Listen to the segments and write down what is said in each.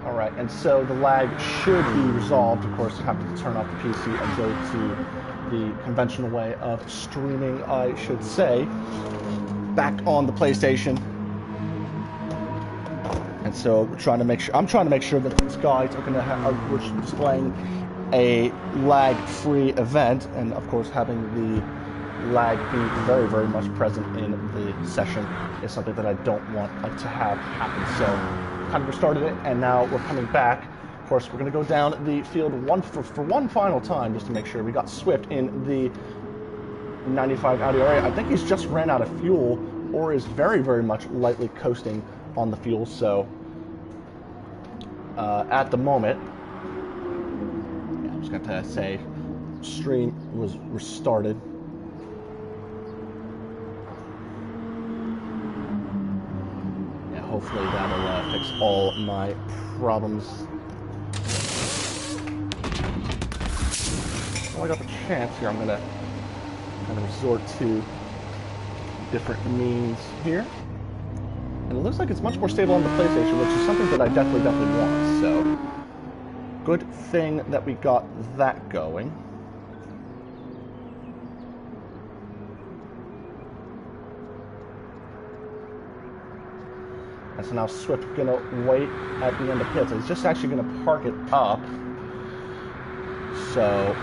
All right, and so the lag should be resolved. Of course, you have to turn off the PC and go to the conventional way of streaming, I should say, back on the PlayStation. And so we're trying to make sure, I'm trying to make sure that these guys are going to have, we're displaying a lag-free event, and of course having the lag be very, very much present in the session is something that I don't want to have happen. So kind of restarted it, and now we're coming back. Of course, we're going to go down the field for one final time just to make sure. We got Swift in the 95 Audi area. I think he's just ran out of fuel, or is very, very much lightly coasting on the fuel. So at the moment, I'm just going to say stream was restarted. Yeah, hopefully that'll fix all my problems. Well, I got the chance here. I'm going to kind of resort to different means here. And it looks like it's much more stable on the PlayStation, which is something that I definitely want. So, good thing that we got that going. And so now Swift gonna wait at the end of pits. He's just actually gonna park it up. So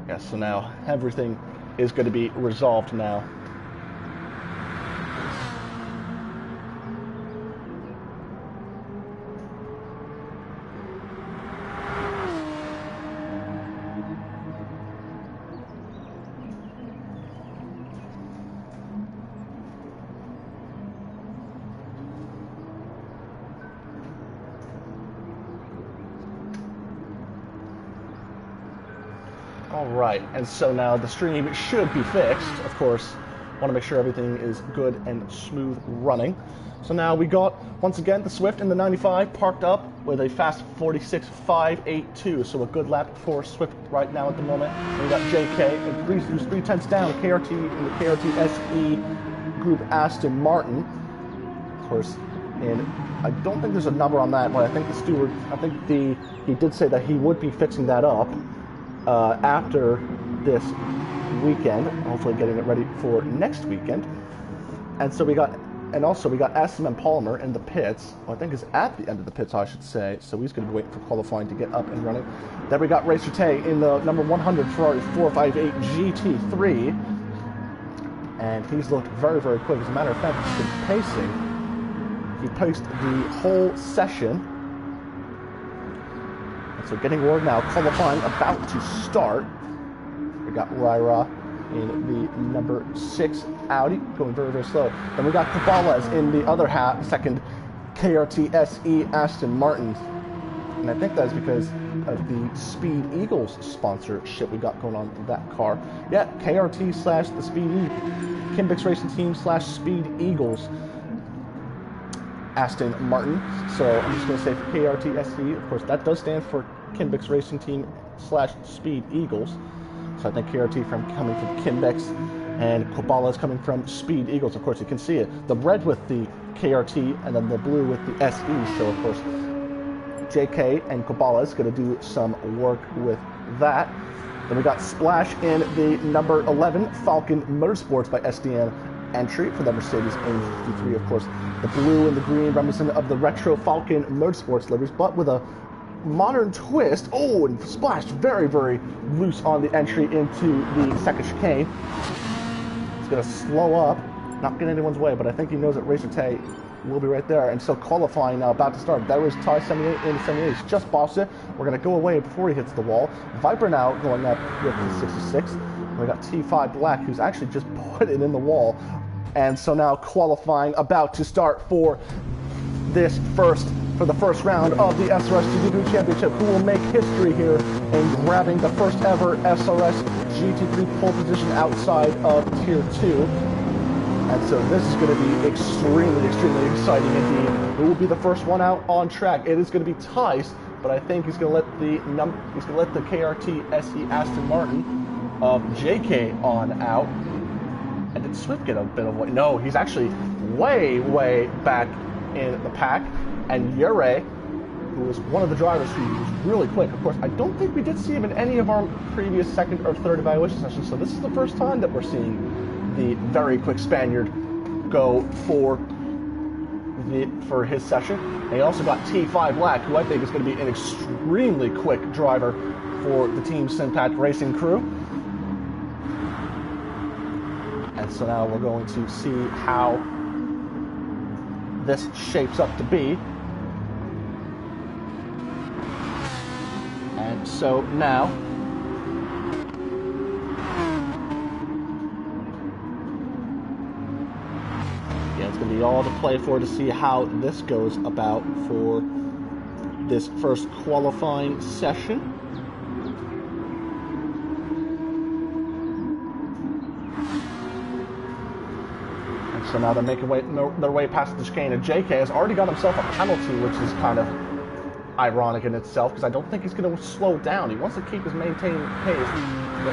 yeah, so now everything is going to be resolved now. Alright, and so now the stream should be fixed. Of course, want to make sure everything is good and smooth running. So now we got, once again, the Swift in the 95 parked up with a fast 46.582. So a good lap for Swift right now at the moment. And we got JK, who's 3/10 down, KRT in the KRT SE Group Aston Martin. Of course, and I don't think there's a number on that, but I think the steward, he did say that he would be fixing that up after this weekend, hopefully getting it ready for next weekend. And so we got SM and Palmer in the pits. Well, I think it's at the end of the pits, I should say. So he's going to be waiting for qualifying to get up and running. Then we got Racer Tay in the number 100 Ferrari 458 GT3. And he's looked very, very quick. As a matter of fact, he's been pacing. He paced the whole session. So getting word now, qualifying about to start. We got Ryra in the number 6 Audi, going very, very slow. Then we got Cabales in the other second KRT SE Aston Martin. And I think that's because of the Speed Eagles sponsorship we got going on in that car. Yeah, KRT / the Speed Kimbix Racing Team / Speed Eagles Aston Martin. So I'm just going to say for KRT SE, of course, that does stand for Kimbix Racing Team / Speed Eagles. So I think KRT coming from Kimbix and Cabala is coming from Speed Eagles. Of course, you can see it. The red with the KRT and then the blue with the SE. So of course, JK and Cabala is going to do some work with that. Then we got Splash in the number 11 Falcon Motorsports by SDM entry for the Mercedes AMG GT3. Of course, the blue and the green reminiscent of the retro Falcon Motorsports liveries, but with a modern twist. Oh, and Splash very, very loose on the entry into the second chicane. It's going to slow up, not get anyone's way, but I think he knows that Racer Tay will be right there. And so qualifying now, about to start. There is Ty 78 in 78. He's just bossed it. We're going to go away before he hits the wall. Viper now going up with the 66. We got T5 Black, who's actually just put it in the wall. And so now qualifying about to start for the first round of the SRS GT3 Championship. Who will make history here in grabbing the first ever SRS GT3 pole position outside of Tier 2. And so this is going to be extremely, extremely exciting indeed. Who will be the first one out on track? It is going to be Tice but I think he's going to let the KRT SE Aston Martin of JK on out. And did Swift get a bit of weight? No, he's actually way back in the pack. And Yure, who was one of the drivers who was really quick. Of course, I don't think we did see him in any of our previous second or third evaluation sessions, so this is the first time that we're seeing the very quick Spaniard go for his session. And he also got T5 Black, who I think is going to be an extremely quick driver for the Team Simpact Racing crew. And so now we're going to see how this shapes up to be. And so now, yeah, it's going to be all to play for to see how this goes about for this first qualifying session. And so now they're making their way past the chicane, and JK has already got himself a penalty, which is kind of ironic in itself, because I don't think he's going to slow down. He wants to keep his maintained pace.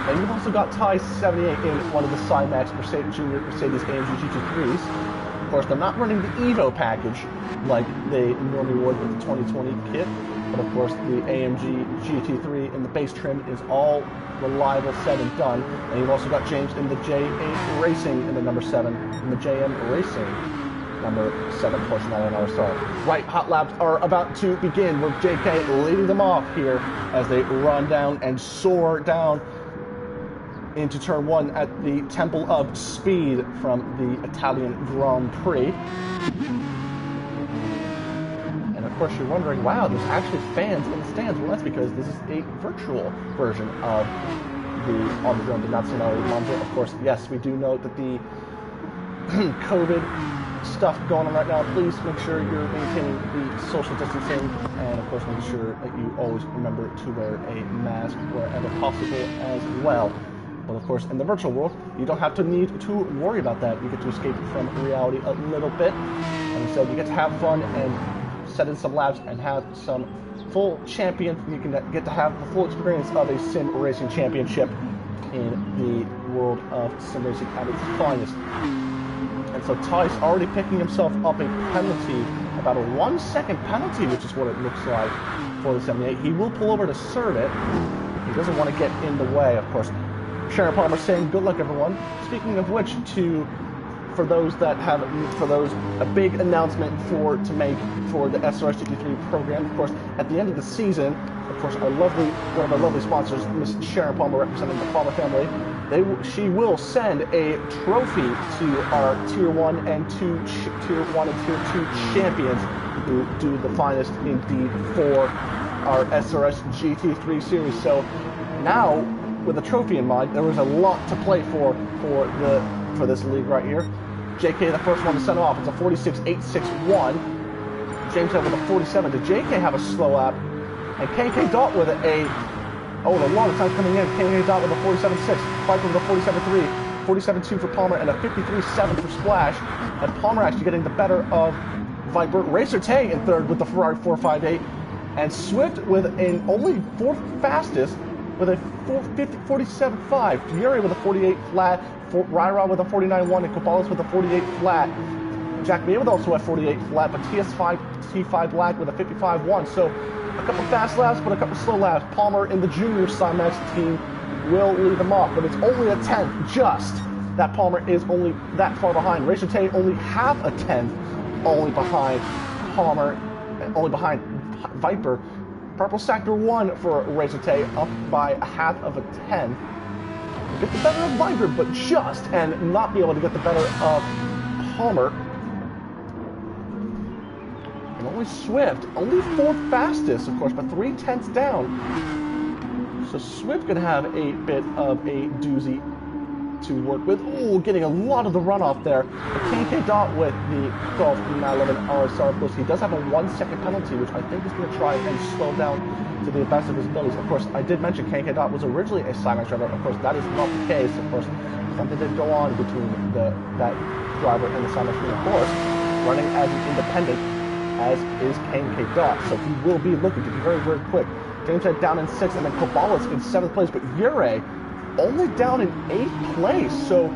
And you've also got Ty 78 in one of the Cymax Junior Mercedes AMG GT3s. Of course, they're not running the Evo package like they normally would with the 2020 kit, but of course the AMG GT3 in the base trim is all reliable, said and done. And you've also got James in the J8 Racing in the number 7, in the JM Racing number 7 portion on our star. Right, hot laps are about to begin with JK leading them off here as they run down and soar down into turn 1 at the Temple of Speed from the Italian Grand Prix. And of course you're wondering, wow, there's actually fans in the stands. Well, that's because this is a virtual version of the Autodrome di Nazionale Monza. Of course, yes, we do note that the COVID stuff going on right now. Please make sure you're maintaining the social distancing, and of course make sure that you always remember to wear a mask wherever possible as well. But of course, in the virtual world, you don't have to need to worry about that. You get to escape from reality a little bit, and instead you get to have fun and set in some laps and have some full champion. You can get to have the full experience of a sim racing championship in the world of sim racing at its finest. And so Ty's already picking himself up a penalty, about a 1 second penalty, which is what it looks like for the 78. He will pull over to serve it. He doesn't want to get in the way, of course. Sharon Palmer saying, good luck, everyone. Speaking of which, a big announcement to make for the SRS GT3 program. Of course, at the end of the season, of course, one of our lovely sponsors, Miss Sharon Palmer, representing the Palmer family, she will send a trophy to our Tier 1 and Tier 2 champions who do the finest indeed for our SRS GT3 series. So now, with a trophy in mind, there was a lot to play for this league right here. JK, the first one to send off, it's a 46.861. James Head with a 47. Did JK have a slow lap? And KK Dot with a lot of time coming in. KK Dot with a 47.6. Viper with a 47.3. 47.2 for Palmer and a 53.7 for Splash. And Palmer actually getting the better of Viper. Racer Tay in third with the Ferrari 458. And Swift with an only fourth fastest with a 47.5. Fury with a 48 flat. Ryra with a 49.1 and Kobalas with a 48 flat. Jack May with also a 48 flat, but T5 Black with a 55.1. So a couple fast laps, but a couple slow laps. Palmer in the junior Cymax team will lead them off, but it's only a 10th, just. That Palmer is only that far behind. Racer Tay only half a 10th, only behind Palmer, only behind Viper. Purple Sector 1 for Racer Tay, up by a half of a 10th. Get the better of Viper, but just, and not be able to get the better of Palmer. And only Swift, only fourth fastest, of course, but 3/10 down. So Swift gonna have a bit of a doozy to work with. Oh, getting a lot of the runoff there. But KK Dot with the Golf 911 RSR Plus. He does have a 1 second penalty, which I think is going to try and slow down to the best of his abilities. Of course, I did mention KK Dot was originally a Cymax driver. Of course, that is not the case. Of course, something did go on between that driver and the Cymax team. Of course, running as an independent as is KMK Dot. So he will be looking to be very, very quick. James Head down in 6th, and then Kobalas in 7th place, but Ure only down in 8th place. So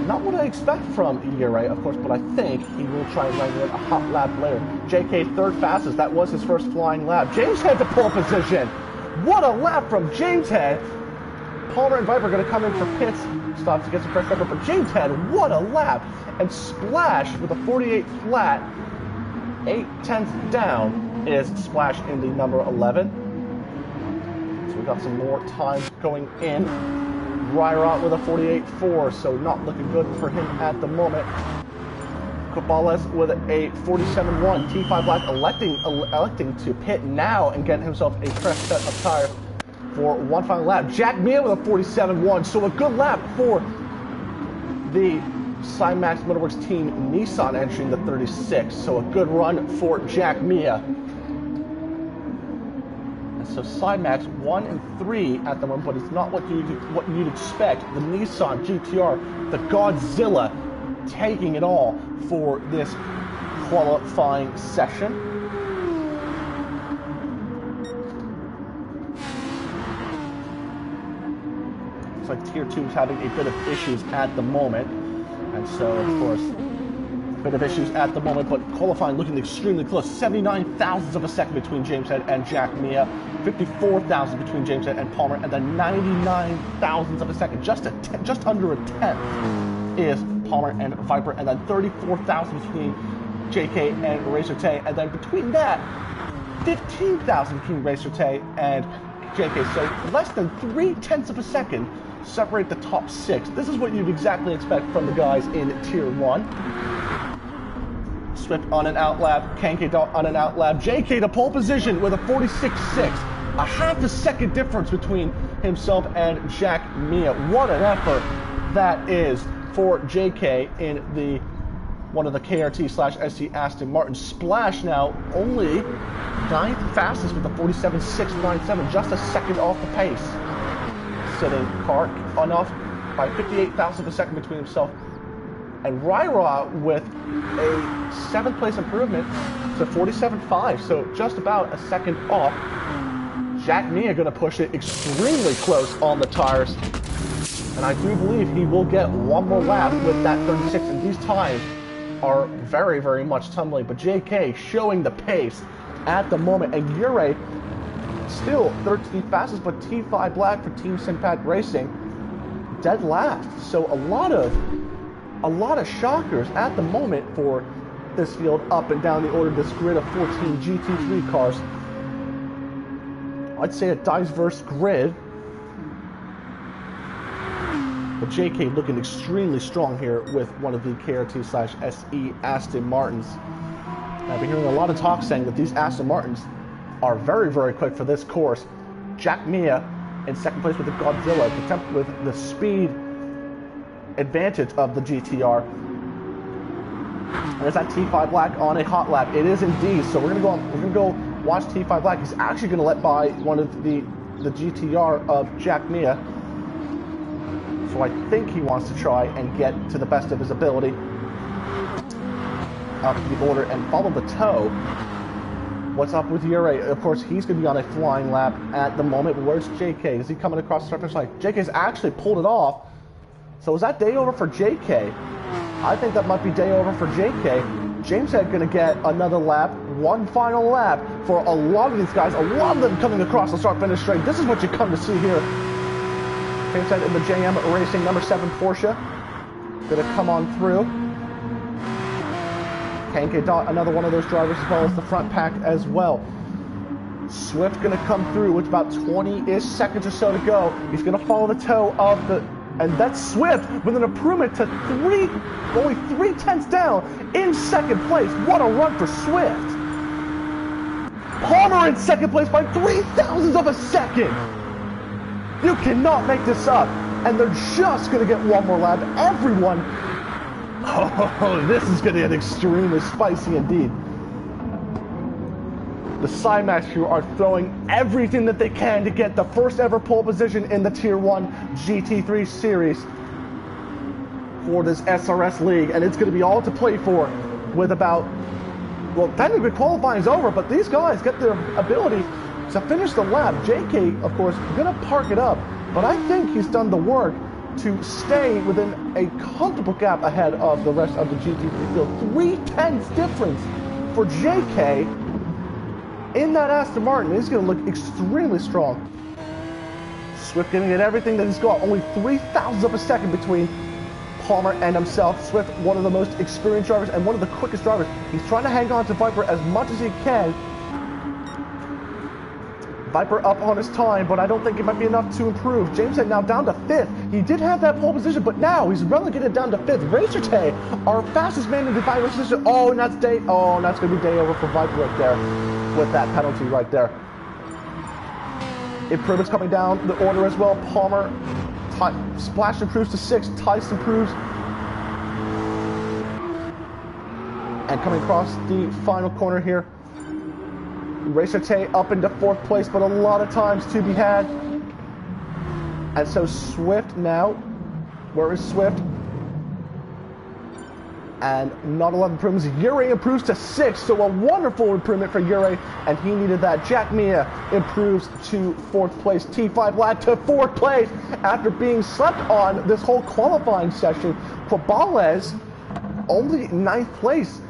not what I expect from Ure, of course, but I think he will try and run in a hot lap later. JK 3rd fastest. That was his first flying lap. James Head to pole position. What a lap from James Head. Palmer and Viper are going to come in for pits stops to get some fresh rubber, but James Head, what a lap. And Splash with a 48 flat, 8/10 down, is Splash in the number 11. So we got some more time going in. Ryrot with a 48.4, so not looking good for him at the moment. Cabales with a 47.1. T5 Black electing to pit now and get himself a fresh set of tires for one final lap. Jack Mia with a 47.1, so a good lap for the Cymax Motorworks team Nissan entering the 36. So a good run for Jack Mia. And so Cymax 1 and 3 at the moment, but it's not what you'd expect. The Nissan GTR, the Godzilla, taking it all for this qualifying session. Looks like Tier 2 is having a bit of issues at the moment. And so, of course, a bit of issues at the moment, but qualifying looking extremely close. 79 thousandths of a second between James Head and Jack Mia. 54 thousandths between James Head and Palmer. And then 99 thousandths of a second, just under a tenth, is Palmer and Viper. And then 34 thousandths between JK and Racer Tay. And then between that, 15,000 between Racer Tay and JK. So less than 3/10 of a second separate the top 6. This is what you'd exactly expect from the guys in Tier 1. Swift on an out lap, KMK Dot on an out lap, JK to pole position with a 46.6. A half a second difference between himself and Jack Mia. What an effort that is for JK in the one of the KRT/SC Aston Martin. Splash now only 9th fastest with a 47.697, just a second off the pace. Sitting car on off by 58 thousandths of a second between himself and Ryra with a 7th place improvement to 47.5, so just about a second off. Jack Mia going to push it extremely close on the tires, and I do believe he will get one more lap with that 36, and these times are very, very much tumbling, but JK showing the pace at the moment, and Ure still 13th fastest, but T5 Black for Team Simpat Racing dead last. So a lot of shockers at the moment for this field up and down the order, this grid of 14 GT3 cars. I'd say a diverse grid, but JK looking extremely strong here with one of the KRT/SE Aston Martins. I've been hearing a lot of talk saying that these Aston Martins are very, very quick for this course. Jack Mia in 2nd place with the Godzilla, with the speed advantage of the GTR. And there's that T5 Black on a hot lap. It is indeed. So we're gonna go watch T5 Black. He's actually gonna let by one of the GTR of Jack Mia. So I think he wants to try and get to the best of his ability up the order and follow the toe. What's up with Ure? Of course, he's going to be on a flying lap at the moment. But where's JK? Is he coming across the finish line? JK's actually pulled it off. So is that day over for JK? I think that might be day over for JK. James Head going to get another lap, one final lap for a lot of these guys. A lot of them coming across the start-finish straight. This is what you come to see here. James Head in the JM Racing number 7 Porsche. Going to come on through. KMK Dot, another one of those drivers, as well as the front pack as well. Swift going to come through with about 20-ish seconds or so to go. He's going to follow the toe of the... And that's Swift with an improvement to only 3/10 down in 2nd place. What a run for Swift. Palmer in 2nd place by 3/1000 of a second. You cannot make this up. And they're just going to get one more lap. Everyone... Oh, this is going to get extremely spicy indeed. The Cymax crew are throwing everything that they can to get the first ever pole position in the Tier 1 GT3 series for this SRS League. And it's going to be all to play for with about well, technically qualifying's over, but these guys get their ability to finish the lap. JK, of course, gonna park it up, but I think he's done the work to stay within a comfortable gap ahead of the rest of the GT3 field. 3/10 difference for JK in that Aston Martin. He's gonna look extremely strong. Swift giving it everything that he's got. Only 3,000 of a second between Palmer and himself. Swift, one of the most experienced drivers and one of the quickest drivers. He's trying to hang on to Viper as much as he can. Viper up on his time, but I don't think it might be enough to improve. James Head now down to 5th. He did have that pole position, but now he's relegated down to 5th. Racer Tay, our fastest man in the Viper position. Oh, and that's day. Oh, and that's going to be day over for Viper right there with that penalty right there. Improvements coming down the order as well. Palmer, Splash improves to 6th. Tice improves. And coming across the final corner here, Racer Tay up into 4th place, but a lot of times to be had. And so Swift now, where is Swift? And not a lot of improvements. Yuri improves to 6th, so a wonderful improvement for Yuri, and he needed that. Jack Mia improves to 4th place. T5 Lad to 4th place after being slept on this whole qualifying session. Quabales only 9th place.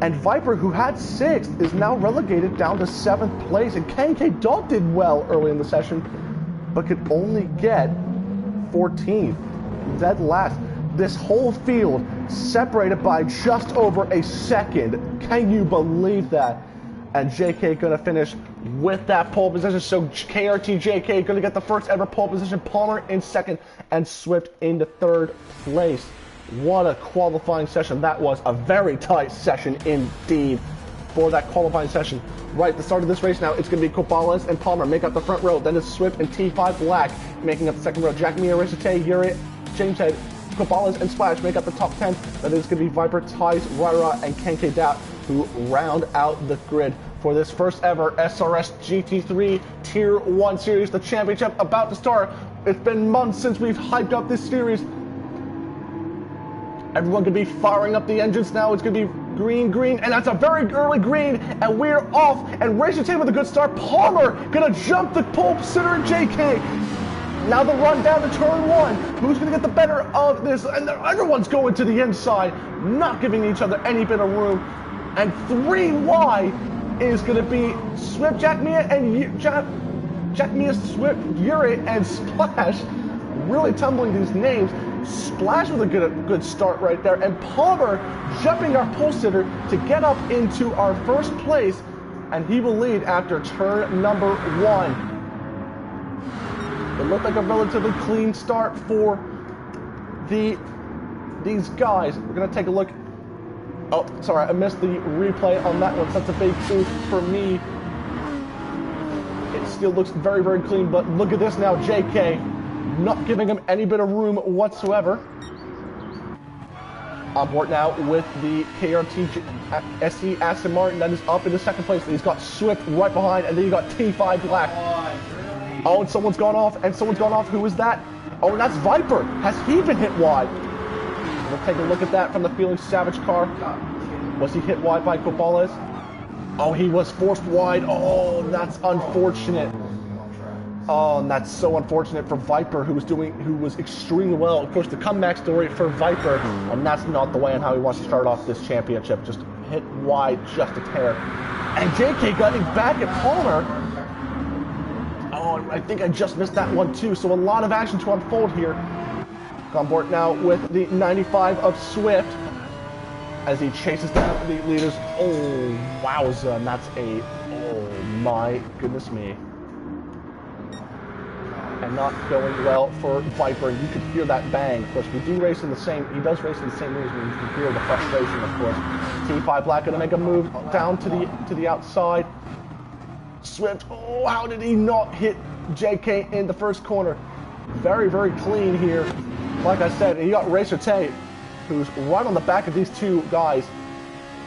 And Viper, who had 6th, is now relegated down to 7th place. And KK Dog did well early in the session, but could only get 14th. Dead last. This whole field separated by just over a second. Can you believe that? And JK gonna finish with that pole position. So KRT JK gonna get the first ever pole position. Palmer in 2nd and Swift into 3rd place. What a qualifying session that was. A very tight session indeed for that qualifying session. Right at the start of this race now, it's going to be Cobales and Palmer make up the front row. Then it's Swift and T5 Black making up the second row. Jack Mia, Racer Tay, Yuri, James Head, Cobales and Splash make up the top 10. Then it's going to be Viper, Tice, Ryra, and Kenke Doubt who round out the grid for this first ever SRS GT3 Tier 1 Series. The championship about to start. It's been months since we've hyped up this series. Everyone can be firing up the engines now. It's going to be green, green, and that's a very early green, and we're off. And Racer Team with a good start. Palmer going to jump the pole position, JK. Now the run down to turn 1. Who's going to get the better of this? And everyone's going to the inside, not giving each other any bit of room. And 3 wide is going to be Swift, Jack Mia, and Jack Mia, Swift, Yuri, and Splash. Really tumbling these names. Splash with a good start right there, and Palmer jumping our pole sitter to get up into our first place, and he will lead after turn number 1. It looked like a relatively clean start for these guys. We're gonna take a look. Oh, sorry, I missed the replay on that one. So that's a big boost for me. It still looks very, very clean, but look at this now, JK. Not giving him any bit of room whatsoever. On board now with the KRT SE Aston Martin that is up in the 2nd place. He's got Swift right behind, and then you got T5 Black. Oh, and someone's gone off, Who is that? Oh, and that's Viper. Has he been hit wide? We'll take a look at that from the Feeling Savage car. Was he hit wide by Cobales? Oh, he was forced wide. Oh, that's unfortunate. Oh, and that's so unfortunate for Viper, who was extremely well. Of course, the comeback story for Viper, and that's not the way on how he wants to start off this championship. Just hit wide, just a tear. And JK getting back at Palmer. Oh, I think I just missed that one too. So a lot of action to unfold here. On board now with the 95 of Swift as he chases down the leaders. Oh, wowza, and that's oh my goodness me. And not going well for Viper. You could hear that bang. Of course, he does race in the same rooms, and you can hear the frustration, of course. T5 Black gonna make a move down to the outside. Swift, oh, how did he not hit JK in the first corner? Very, very clean here. Like I said, he got Racer Tay, who's right on the back of these two guys.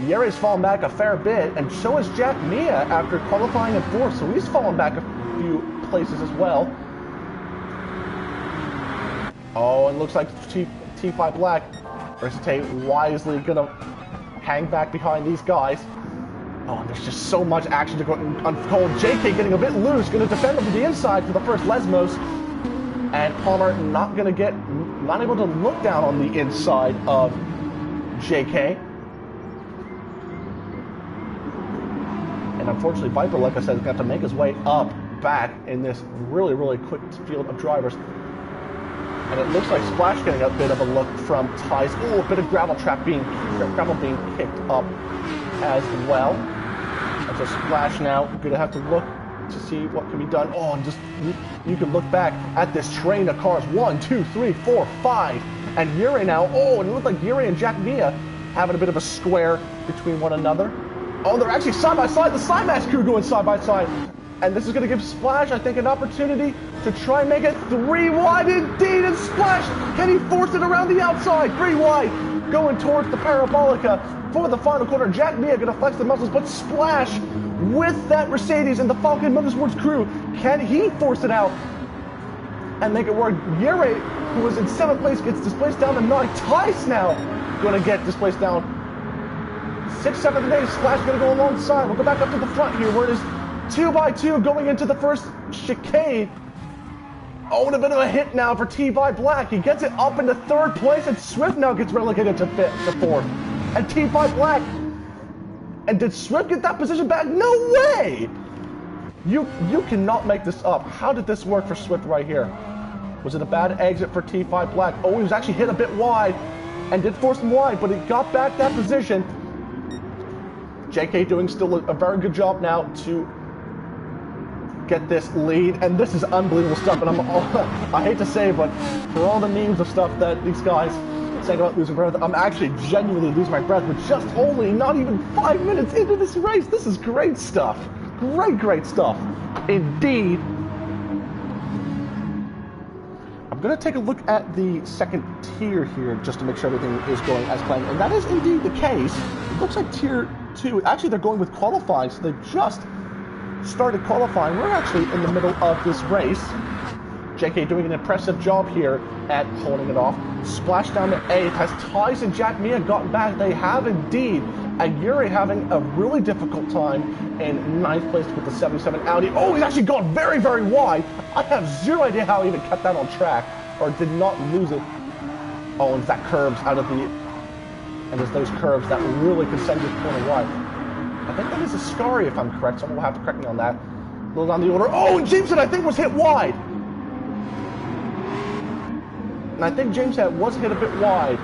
Yeri's fallen back a fair bit, and so is Jack Mia after qualifying in 4th, so he's fallen back a few places as well. Oh, and looks like T5 Black. Racer Tay wisely gonna hang back behind these guys. Oh, and there's just so much action to go unfold. JK getting a bit loose, going to defend him to the inside for the first Lesmos. And Palmer not able to look down on the inside of JK. And unfortunately, Viper, like I said, has got to make his way up back in this really, really quick field of drivers. And it looks like Splash getting a bit of a look from Ties. Oh, a bit of gravel being kicked up as well. And so Splash now going to have to look to see what can be done. Oh, and just you can look back at this train of cars. 1, 2, 3, 4, 5. And Yuri now. Oh, and it looked like Yuri and Jack Mia having a bit of a square between one another. Oh, they're actually side by side. The Cymax crew going side by side. And this is going to give Splash, I think, an opportunity to try and make it 3 wide indeed. And Splash, can he force it around the outside? 3 wide, going towards the Parabolica for the final corner. Jack Mia going to flex the muscles, but Splash, with that Mercedes and the Falcon Motorsports crew, can he force it out and make it work? Yuri, who was in 7th place, gets displaced down to 9. Tice now going to get displaced down. 6th, 7th, and 8th. Splash going to go alongside. We'll go back up to the front here where it is 2 by 2 going into the first chicane. Oh, and a bit of a hit now for T-by Black. He gets it up into 3rd place, and Swift now gets relegated to 4th. And T-by Black. And did Swift get that position back? No way! You cannot make this up. How did this work for Swift right here? Was it a bad exit for T-by Black? Oh, he was actually hit a bit wide and did force him wide, but he got back that position. JK doing still a very good job now to get this lead, and this is unbelievable stuff. And I hate to say, but for all the memes of stuff that these guys saying about losing breath, I'm actually genuinely losing my breath. We're just only not even 5 minutes into this race. This is great stuff. Great stuff indeed. I'm going to take a look at the second tier here just to make sure everything is going as planned, and that is indeed the case. It looks like tier 2, actually they're going with qualifying, so they've just started qualifying. We're actually in the middle of this race. JK doing an impressive job here at holding it off. Splash down to 8th. Has Ties and Jack Mia gotten back? They have indeed. And Yuri having a really difficult time in 9th place with the 77 Audi. Oh, he's actually gone very, very wide. I have zero idea how he even kept that on track or did not lose it. Oh, and that curves out of the... And there's those curves that really can send your corner wide. I think that is a Scari, if I'm correct. Someone will have to correct me on that. A little down the order. Oh, and Jameson, I think, was hit wide. And I think Jameson was hit a bit wide.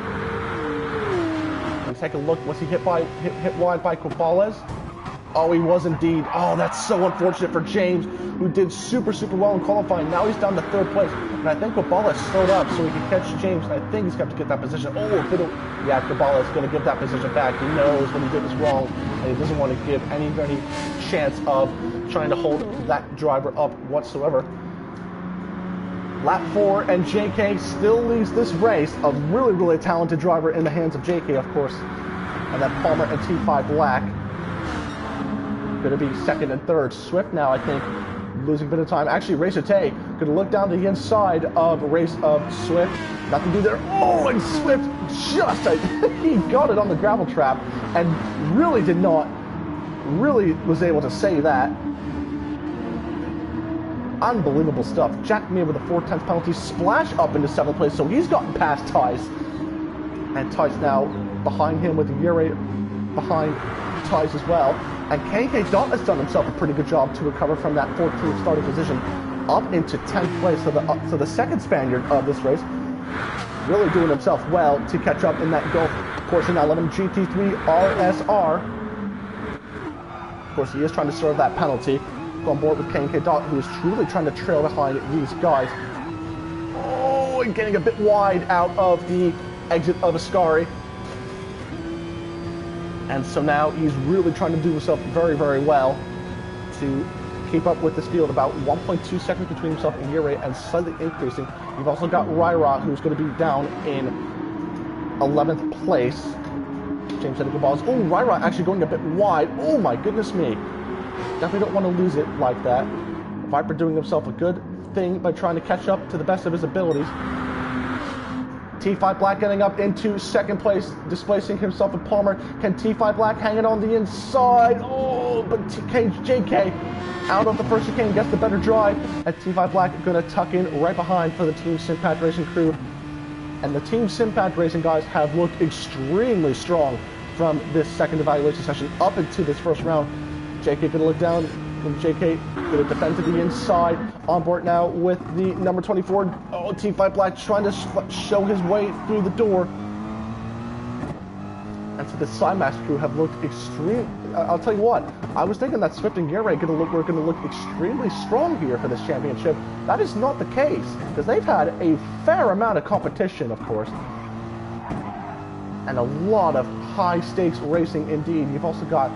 Let's take a look. Was he hit wide by Cobales? Oh, he was indeed. Oh, that's so unfortunate for James, who did super well in qualifying. Now he's down to 3rd place. And I think Cobales slowed up so he could catch James. And I think he's got to get that position. Oh, a bit of... Yeah, Cobales is going to give that position back. He knows when he did was wrong. And he doesn't want to give any chance of trying to hold that driver up whatsoever. Lap 4, and JK still leads this race. A really talented driver in the hands of JK, of course. And then Palmer and T5 Black going to be 2nd and 3rd. Swift now, I think, losing a bit of time. Actually, Racer Tay going to look down the inside of Swift. Nothing to do there. Oh, and Swift just, he got it on the gravel trap and really was able to say that. Unbelievable stuff. Jack Mia with a 4/10 penalty. Splash up into 7th place, so he's gotten past Tice. And Tice now behind him with Yuri behind Tice as well. And KK Dot has done himself a pretty good job to recover from that 14th starting position up into 10th place. So the second Spaniard of this race really doing himself well to catch up in that Gulf portion. Now let him GT3 RSR. Of course, he is trying to serve that penalty. On board with KK Dot, who is truly trying to trail behind these guys. Oh, and getting a bit wide out of the exit of Ascari. And so now he's really trying to do himself very well to keep up with this field. About 1.2 seconds between himself and Yuri, and slightly increasing. You've also got Ryra, who's going to be down in 11th place. James Edgar Balls. Oh, Ryra actually going a bit wide. Oh my goodness me. Definitely don't want to lose it like that. Viper doing himself a good thing by trying to catch up to the best of his abilities. T5 Black getting up into second place, displacing himself with Palmer. Can T5 Black hang it on the inside? Oh, but JK out of the first chicane gets the better drive. And T5 Black going to tuck in right behind for the Team Simpad Racing crew. And the Team Simpad Racing guys have looked extremely strong from this second evaluation session up into this first round. JK going to look down. JK going to defend to the inside. On board now with the number 24. Oh, T5 Black trying to show his way through the door. And so the Cymax crew have looked extreme. I'll tell you what, I was thinking that Swift and Geray were going to look extremely strong here for this championship. That is not the case, because they've had a fair amount of competition, of course. And a lot of high-stakes racing indeed. You've also got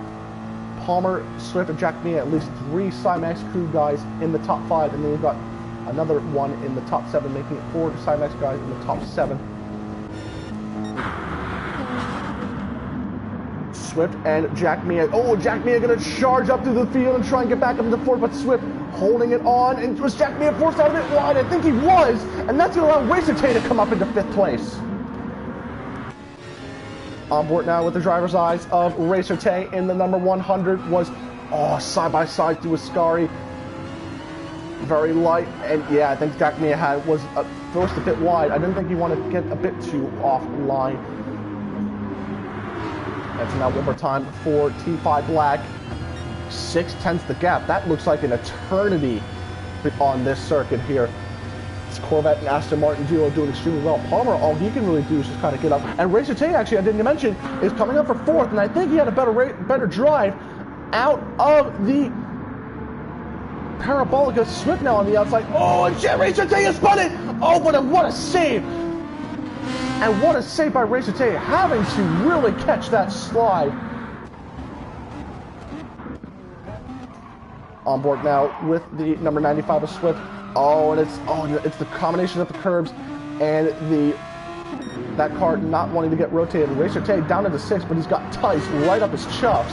Palmer, Swift, and Jack Mia, at least 3 Cymax crew guys in the top 5, and then we've got another one in the top 7, making it 4 Cymax guys in the top 7. Swift and Jack Mia. Oh, Jack Mia going to charge up through the field and try and get back up into 4th, but Swift holding it on, and was Jack Mia forced out of it wide? I think he was, and that's going to allow Racer Tay to come up into 5th place. On board now with the driver's eyes of Racer Tay in the number 100 was, side by side through Ascari. Very light, and yeah, I think Jack Mia was forced a bit wide. I didn't think he wanted to get a bit too offline. That's now one more time for T5 Black. 6/10 the gap. That looks like an eternity on this circuit here. It's Corvette and Aston Martin duo doing extremely well. Palmer, all he can really do is just kind of get up. And Racer Tay, actually, I didn't mention, is coming up for 4th, and I think he had a better drive out of the Parabolica. Swift now on the outside. Oh, and Racer Tay has spun it! Oh, but what a save! And what a save by Racer Tay, having to really catch that slide. On board now with the number 95 of Swift. Oh, and it's the combination of the curbs and that car not wanting to get rotated. Racer Tay down into 6th, but he's got Tice right up his chuffs.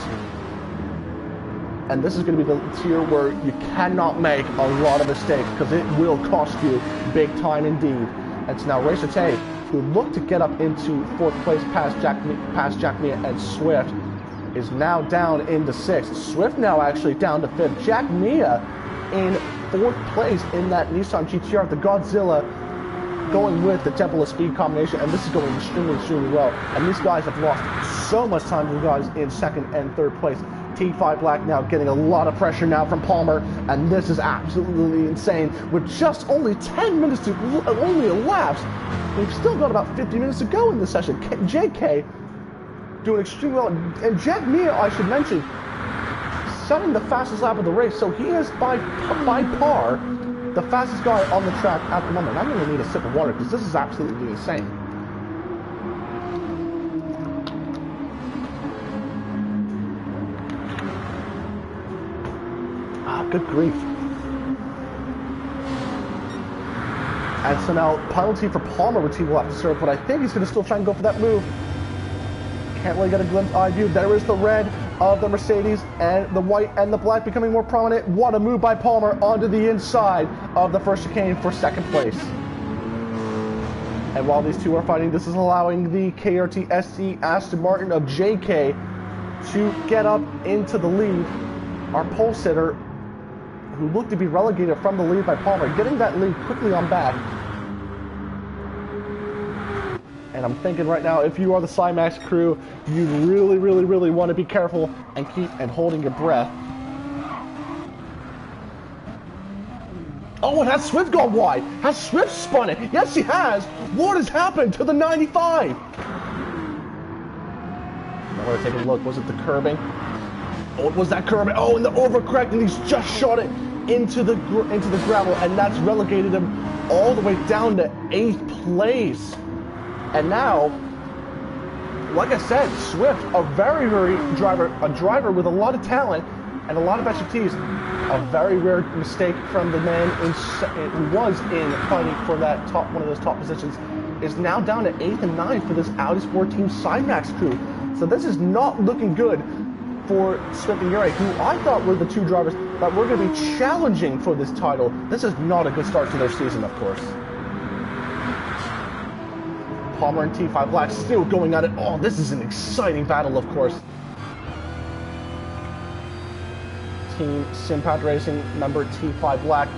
And this is going to be the tier where you cannot make a lot of mistakes, because it will cost you big time indeed. And so now Racer Tay, who looked to get up into 4th place past Jack Mia and Swift, is now down into 6th. Swift now actually down to 5th. Jack Mia in 4th place in that Nissan GTR, the Godzilla, going with the Temple of Speed combination, and this is going extremely well. And these guys have lost so much time to the guys in 2nd and 3rd place. T5 Black now getting a lot of pressure now from Palmer, and this is absolutely insane. With just only 10 minutes to only elapsed, we've still got about 50 minutes to go in this session. JK doing extremely well, and Jack Mia, I should mention, setting the fastest lap of the race, so he is by par the fastest guy on the track at the moment. I'm going to need a sip of water because this is absolutely insane. Good grief. And so now penalty for Palmer, which he will have to serve, but I think he's going to still try and go for that move. Can't really get a glimpse eye view. There is the red of the Mercedes, and the white and the black becoming more prominent. What a move by Palmer onto the inside of the first chicane for 2nd place. And while these two are fighting, this is allowing the KRT SE Aston Martin of JK to get up into the lead. Our pole sitter, who looked to be relegated from the lead by Palmer, getting that lead quickly on back. And I'm thinking right now, if you are the Cymax crew, you really want to be careful and keep holding your breath. Oh, and has Swift gone wide? Has Swift spun it? Yes, she has. What has happened to the 95? I want to take a look. Was it the curbing? Oh, it was that curbing. Oh, and the overcorrect, and he's just shot it into the gravel, and that's relegated him all the way down to 8th place. And now, like I said, Swift, a driver with a lot of talent and a lot of expertise. A very rare mistake from the man who was in fighting for that one of those top positions, is now down to 8th and 9th for this Audi Sport Team Cymax crew. So this is not looking good for Swift and Geray, who I thought were the two drivers that were going to be challenging for this title. This is not a good start to their season, of course. Palmer and T5 Black still going at it. Oh, this is an exciting battle, of course. Team Simpad Racing member T5 Black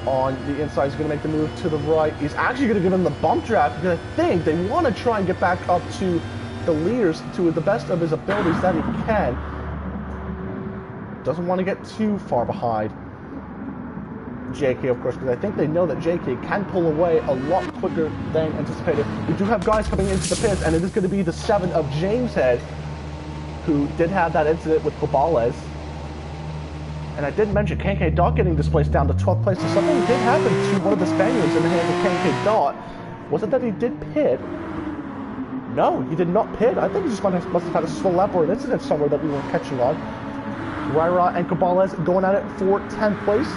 on the inside is going to make the move to the right. He's actually going to give him the bump draft because I think they want to try and get back up to the leaders to the best of his abilities that he can. Doesn't want to get too far behind JK, of course, because I think they know that JK can pull away a lot quicker than anticipated. We do have guys coming into the pits, and it is going to be the 7 of James Head, who did have that incident with Cabales. And I did mention KK Dot getting displaced down to 12th place. So something did happen to one of the Spaniards in the hands of KK Dot. Was it that he did pit? No, he did not pit. I think he just must have had a swell or an incident somewhere that we weren't catching on. Raira and Cabales going at it for 10th place.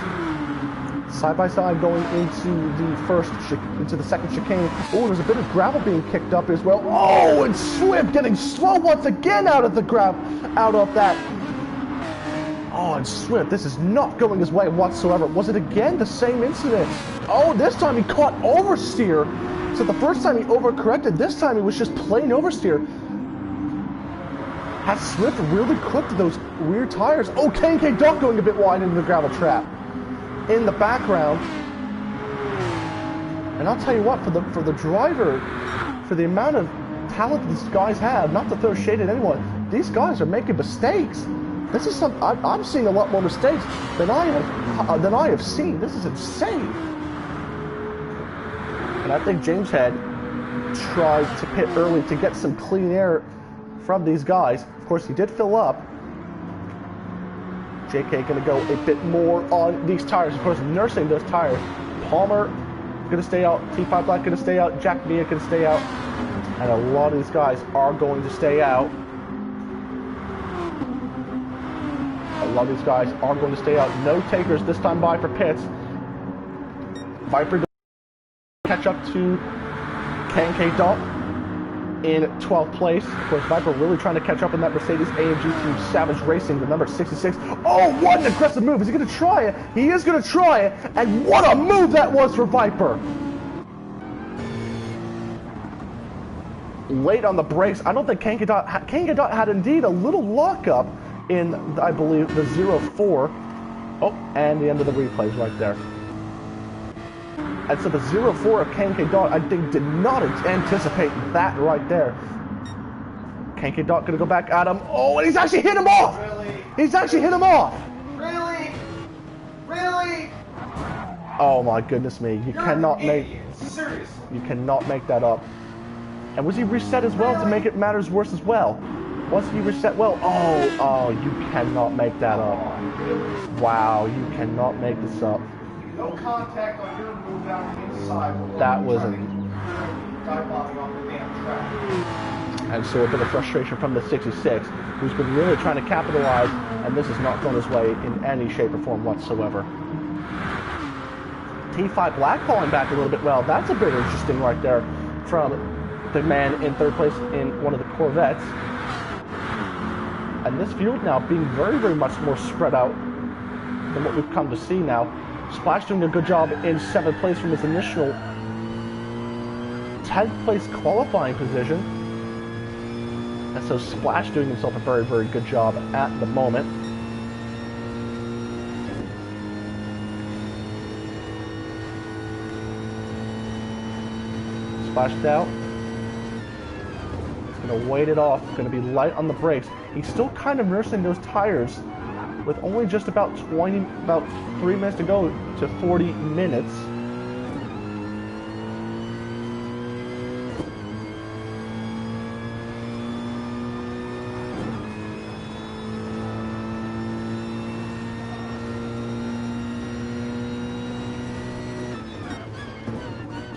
Side by side going into the second chicane. Oh, there's a bit of gravel being kicked up as well. Oh, and Swift getting swelled once again out of the that. Oh, and Swift, this is not going his way whatsoever. Was it again the same incident? Oh, this time he caught oversteer. So the first time he overcorrected, this time it was just plain oversteer. Has Swift really clipped those rear tires? Oh, KK Duck going a bit wide into the gravel trap. In the background. And I'll tell you what, for the driver, for the amount of talent these guys have, not to throw shade at anyone, these guys are making mistakes. This is I'm seeing a lot more mistakes than I have seen. This is insane. And I think James Head tried to pit early to get some clean air from these guys. Of course, he did fill up. JK going to go a bit more on these tires. Of course, nursing those tires. Palmer going to stay out. T5 Black going to stay out. Jack Mia going to stay out. And a lot of these guys are going to stay out. A lot of these guys are going to stay out. No takers this time by for pits. Viper catch up to KK Dot in 12th place. Of course, Viper really trying to catch up in that Mercedes AMG Team Savage Racing, the number 66. Oh, what an aggressive move. Is he going to try it? He is going to try it. And what a move that was for Viper. Late on the brakes. I don't think KK Dot had indeed a little lockup in, I believe, the 04. Oh, and the end of the replays right there. And so the 04 of KK Dot, I think, did not anticipate that right there. KK Dot going to go back at him. Oh, and he's actually hit him off! Really? He's actually hit him off! Really? Really? Oh my goodness me. You cannot make... Seriously? You cannot make that up. And was he reset as well to make it matters worse as well? Was he reset well? Oh, you cannot make that up. Wow, you cannot make this up. No contact on your move down the inside. That wasn't. Dive-bombing on the damn track. And so a bit of frustration from the 66, who's been really trying to capitalize, and this has not gone his way in any shape or form whatsoever. T5 Black falling back a little bit. Well, that's a bit interesting right there from the man in third place in one of the Corvettes. And this field now being very, very much more spread out than what we've come to see now. Splash doing a good job in 7th place from his initial 10th place qualifying position. And so Splash doing himself a very, very good job at the moment. Splashed out. He's going to wait it off. Going to be light on the brakes. He's still kind of nursing those tires with only just about 3 minutes to go to 40 minutes.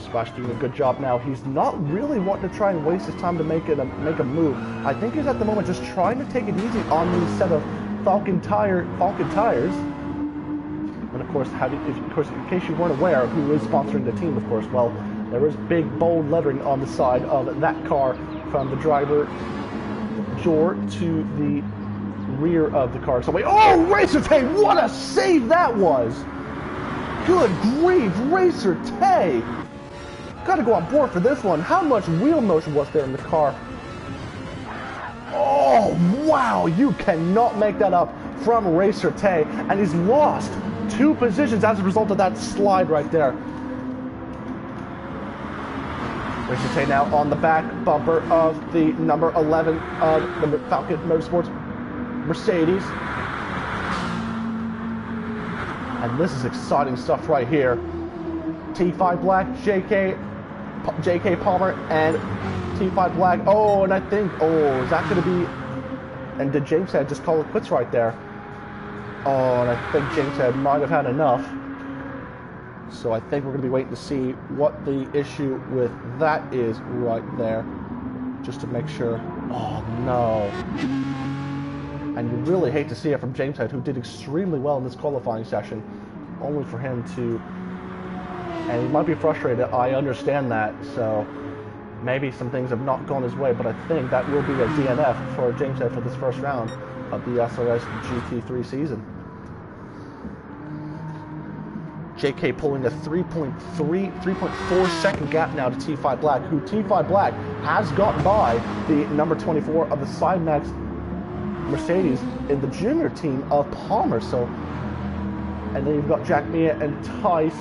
Splash doing a good job now. He's not really wanting to try and waste his time to make a move. I think he's at the moment just trying to take it easy on these set of Falcon tires. And of course, in case you weren't aware, who is sponsoring the team, of course, well, there is big bold lettering on the side of that car from the driver door to the rear of the car. So wait, oh, Racer Tay, what a save that was! Good grief, Racer Tay! Got to go on board for this one. How much wheel motion was there in the car? Oh, wow. You cannot make that up from Racer Tay. And he's lost 2 positions as a result of that slide right there. Racer Tay now on the back bumper of the number 11 of the Falcon Motorsports Mercedes. And this is exciting stuff right here. T5 Black, JK Palmer, and T5 Black. Oh, and I think, is that going to be, and did James Head just call it quits right there? Oh, and I think James Head might have had enough. So I think we're going to be waiting to see what the issue with that is right there, just to make sure. Oh, no. And you really hate to see it from James Head, who did extremely well in this qualifying session, only for him to, and he might be frustrated, I understand that, so maybe some things have not gone his way, but I think that will be a DNF for James Head for this first round of the SRS GT3 season. JK pulling a 3.4 second gap now to T5 Black, who T5 Black has got by the number 24 of the Simax Mercedes in the junior team of Palmer. So, and then you've got Jack Mia and Tice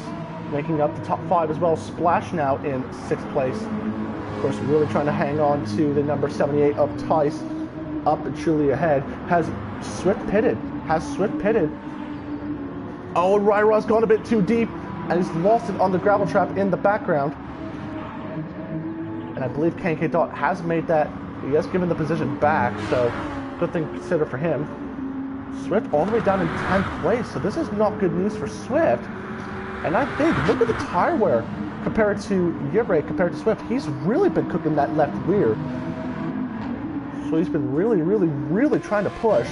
making up the top 5 as well. Splash now in 6th place. Of course, really trying to hang on to the number 78 of Tice, up and truly ahead. Has Swift pitted. Oh, and Ryra's gone a bit too deep, and he's lost it on the gravel trap in the background. And I believe KK Dot has made that, he has given the position back, so good thing to consider for him. Swift all the way down in 10th place, so this is not good news for Swift. And I think, look at the tire wear compared to Yure, compared to Swift. He's really been cooking that left rear. So he's been really trying to push.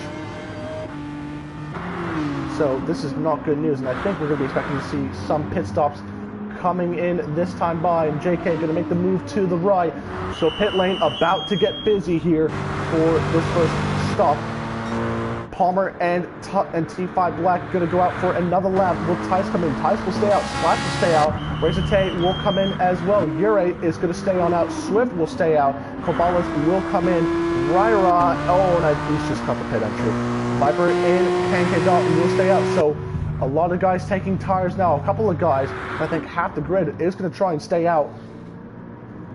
So this is not good news, and I think we're going to be expecting to see some pit stops coming in this time by, and JK going to make the move to the right. So pit lane about to get busy here for this first stop. Palmer and T5 Black going to go out for another lap. Will Tice come in? Tice will stay out. Splash will stay out. Racer Tay will come in as well. Yure is going to stay on out. Swift will stay out. Kobalas will come in. Ryra, and he's just cut the pit entry. Viper and KK Dot will stay out. So a lot of guys taking tires now. A couple of guys, I think half the grid is going to try and stay out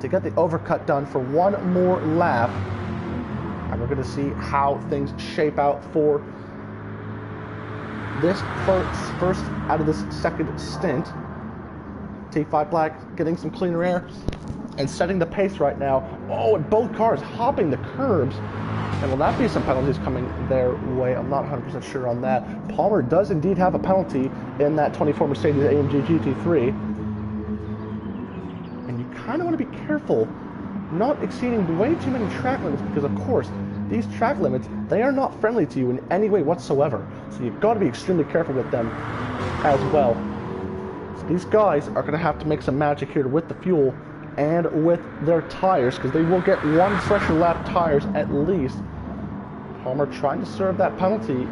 to get the overcut done for one more lap. And we're going to see how things shape out for this first out of this second stint. T5 Black getting some cleaner air and setting the pace right now. Oh, and both cars hopping the curbs. And will that be some penalties coming their way? I'm not 100% sure on that. Palmer does indeed have a penalty in that 24 Mercedes AMG GT3. And you kind of want to be careful not exceeding way too many track limits, because of course these track limits, they are not friendly to you in any way whatsoever. So you've got to be extremely careful with them as well. So these guys are going to have to make some magic here with the fuel and with their tires, because they will get one fresher lap tires at least. Palmer trying to serve that penalty,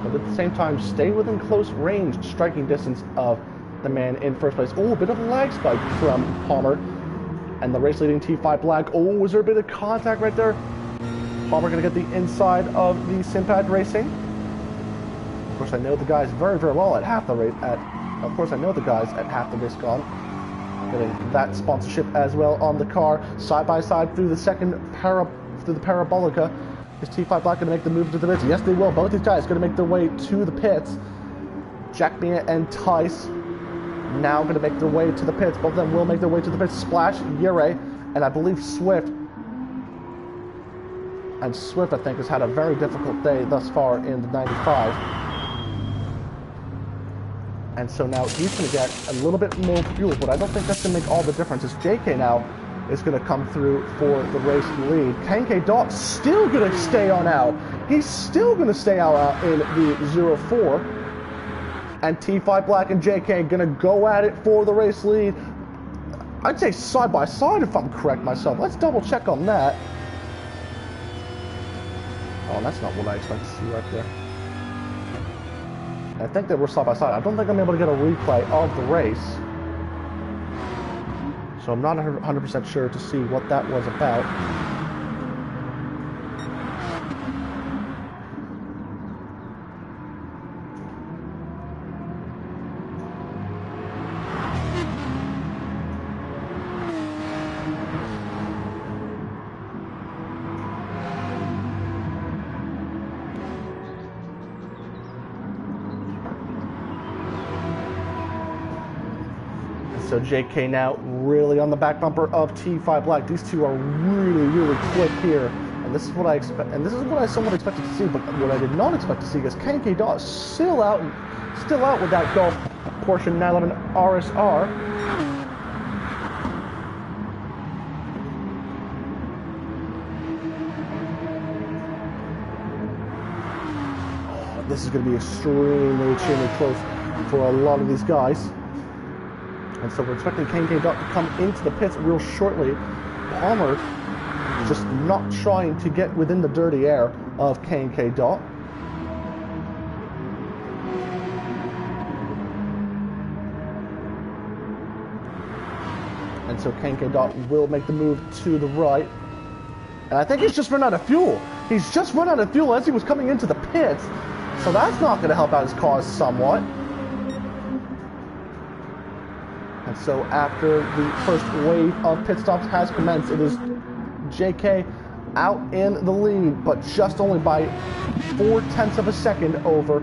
but at the same time stay within close range, striking distance of the man in first place. Oh, a bit of a lag spike from Palmer. And the race leading T5 Black. Oh, was there a bit of contact right there? Palmer going to get the inside of the Simpad Racing. Of course, I know the guys very well at half the race. Of course, I know the guys at half the race gone. Getting that sponsorship as well on the car. Side by side through the second through the Parabolica. Is T5 Black going to make the move to the pits? Yes, they will. Both these guys going to make their way to the pits. Jack Mia and Tice now going to make their way to the pits. Both of them will make their way to the pits. Splash, Yure, and I believe Swift. And Swift, I think, has had a very difficult day thus far in the 95. And so now he's going to get a little bit more fuel, but I don't think that's going to make all the difference. As JK now is going to come through for the race lead. KK Dot still going to stay on out. He's still going to stay out in the 04. And T5 Black and JK going to go at it for the race lead. I'd say side by side if I'm correct myself. Let's double check on that. Oh, that's not what I expect to see right there. I think they were side by side. I don't think I'm able to get a replay of the race. So I'm not 100% sure to see what that was about. So JK now really on the back bumper of T5 Black. These two are really quick here, and this is what I expect. And this is what I somewhat expected to see. But what I did not expect to see is K Dot still out with that Golf Porsche 911 RSR. Oh, this is going to be extremely close for a lot of these guys. And so we're expecting K Dot to come into the pits real shortly. Palmer just not trying to get within the dirty air of K Dot. And so K Dot will make the move to the right. And I think he's just run out of fuel. He's just run out of fuel as he was coming into the pits. So that's not going to help out his cause somewhat. And so after the first wave of pit stops has commenced, it is JK out in the lead, but just only by 0.4 of a second over.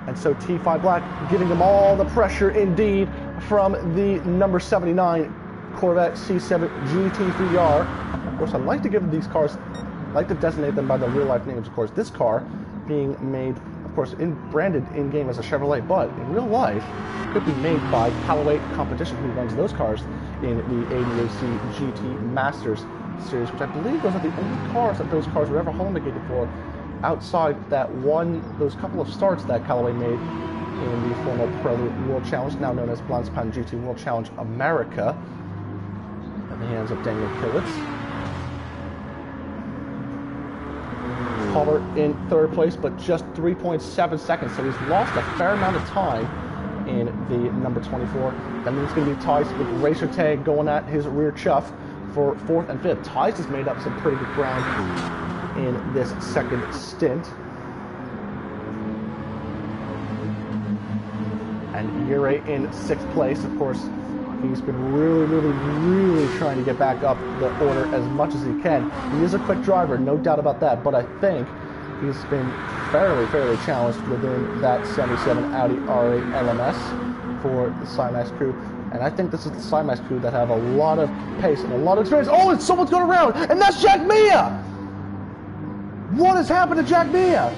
And so T5 Black giving them all the pressure indeed from the number 79 Corvette C7 GT3R. Of course, I like to give these cars, I like to designate them by the real life names, of course. This car being made, of course, branded in-game as a Chevrolet, but in real life could be made by Callaway Competition, who runs those cars in the ADAC GT Masters series, which I believe those are the only cars that those cars were ever homologated for outside that those couple of starts that Callaway made in the former Prelude World Challenge, now known as Blancpain GT World Challenge America, in the hands of Daniel Killitz. Palmer in third place, but just 3.7 seconds, so he's lost a fair amount of time in the number 24. That means it's going to be Tice with Racer Tag going at his rear chuff for 4th and 5th. Tice has made up some pretty good ground in this second stint. And Ure in 6th place, of course. He's been really trying to get back up the order as much as he can. He is a quick driver, no doubt about that, but I think he's been fairly challenged within that 77 Audi R8 LMS for the Simax crew. And I think this is the Simax crew that have a lot of pace and a lot of experience. Oh, and someone's going around, and that's Jack Mia! What has happened to Jack Mia?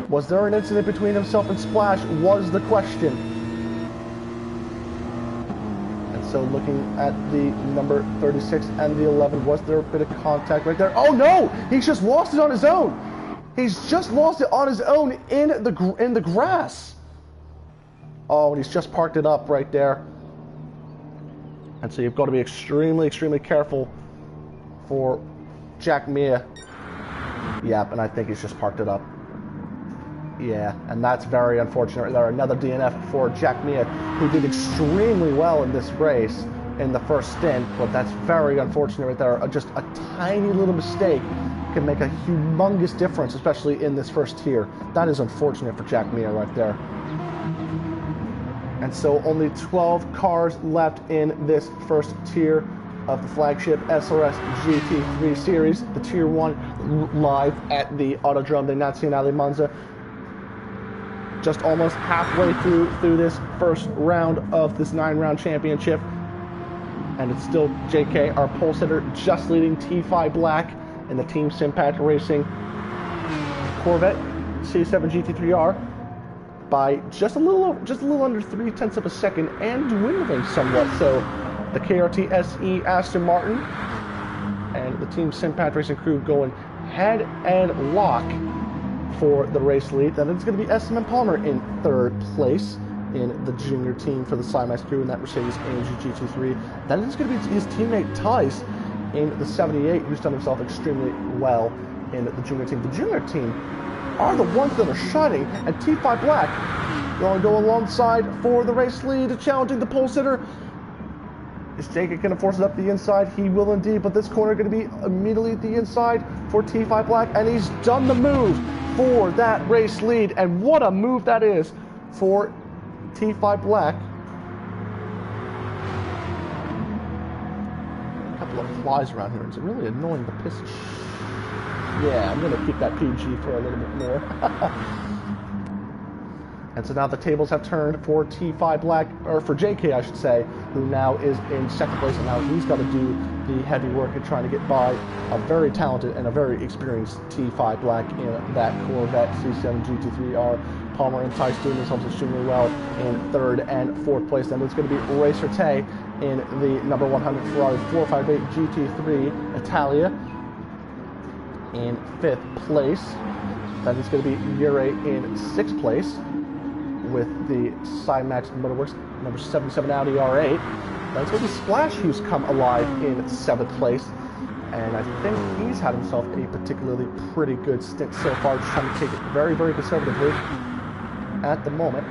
Was there an incident between himself and Splash, was the question. So looking at the number 36 and the 11, was there a bit of contact right there? Oh no! He's just lost it on his own! He's just lost it on his own in the grass! Oh, and he's just parked it up right there. And so you've got to be extremely careful for Jack Mia. Yep, and I think he's just parked it up. Yeah, and that's very unfortunate there. Another DNF for Jack Mia, who did extremely well in this race in the first stint, but that's very unfortunate right there. Just a tiny little mistake can make a humongous difference, especially in this first tier. That is unfortunate for Jack Mia right there. And so only 12 cars left in this first tier of the flagship SRS GT3 series, the Tier 1 live at the Autodrome de Nazionale Monza. Just almost halfway through this first round of this 9-round championship. And it's still JK, our pole sitter, just leading T5 Black in the Team Simpat Racing Corvette C7 GT3R by just a little under 0.3 of a second, and dwindling somewhat. So the KRT SE Aston Martin and the Team Simpat Racing crew going head and lock for the race lead. Then it's going to be SM Palmer in third place in the junior team for the Simax crew in that Mercedes-AMG GT3. Then it's going to be his teammate Tice in the 78, who's done himself extremely well in the junior team. The junior team are the ones that are shining, and T5 Black going to go alongside for the race lead, challenging the pole sitter. Is JK going to force it up the inside? He will indeed, but this corner going to be immediately at the inside for T5 Black, and he's done the move for that race lead, and what a move that is for T5 Black. A couple of flies around here. It's really annoying the piss. Yeah, I'm going to keep that PG for a little bit more. And so now the tables have turned for T5 Black, or for JK, I should say, who now is in second place, and now he's got to do the heavy work of trying to get by a very talented and a very experienced T5 Black in that Corvette C7 GT3R. Palmer and Tice doing themselves extremely well in third and fourth place. Then it's going to be Racer Tay in the number 100 Ferrari 458 GT3 Italia in fifth place. Then it's going to be Ure in sixth place with the SRS Motorsports number 77 Audi R8. That's where the Splash Hughes come alive in seventh place. And I think he's had himself a particularly pretty good stint so far, just trying to take it very, very conservatively at the moment.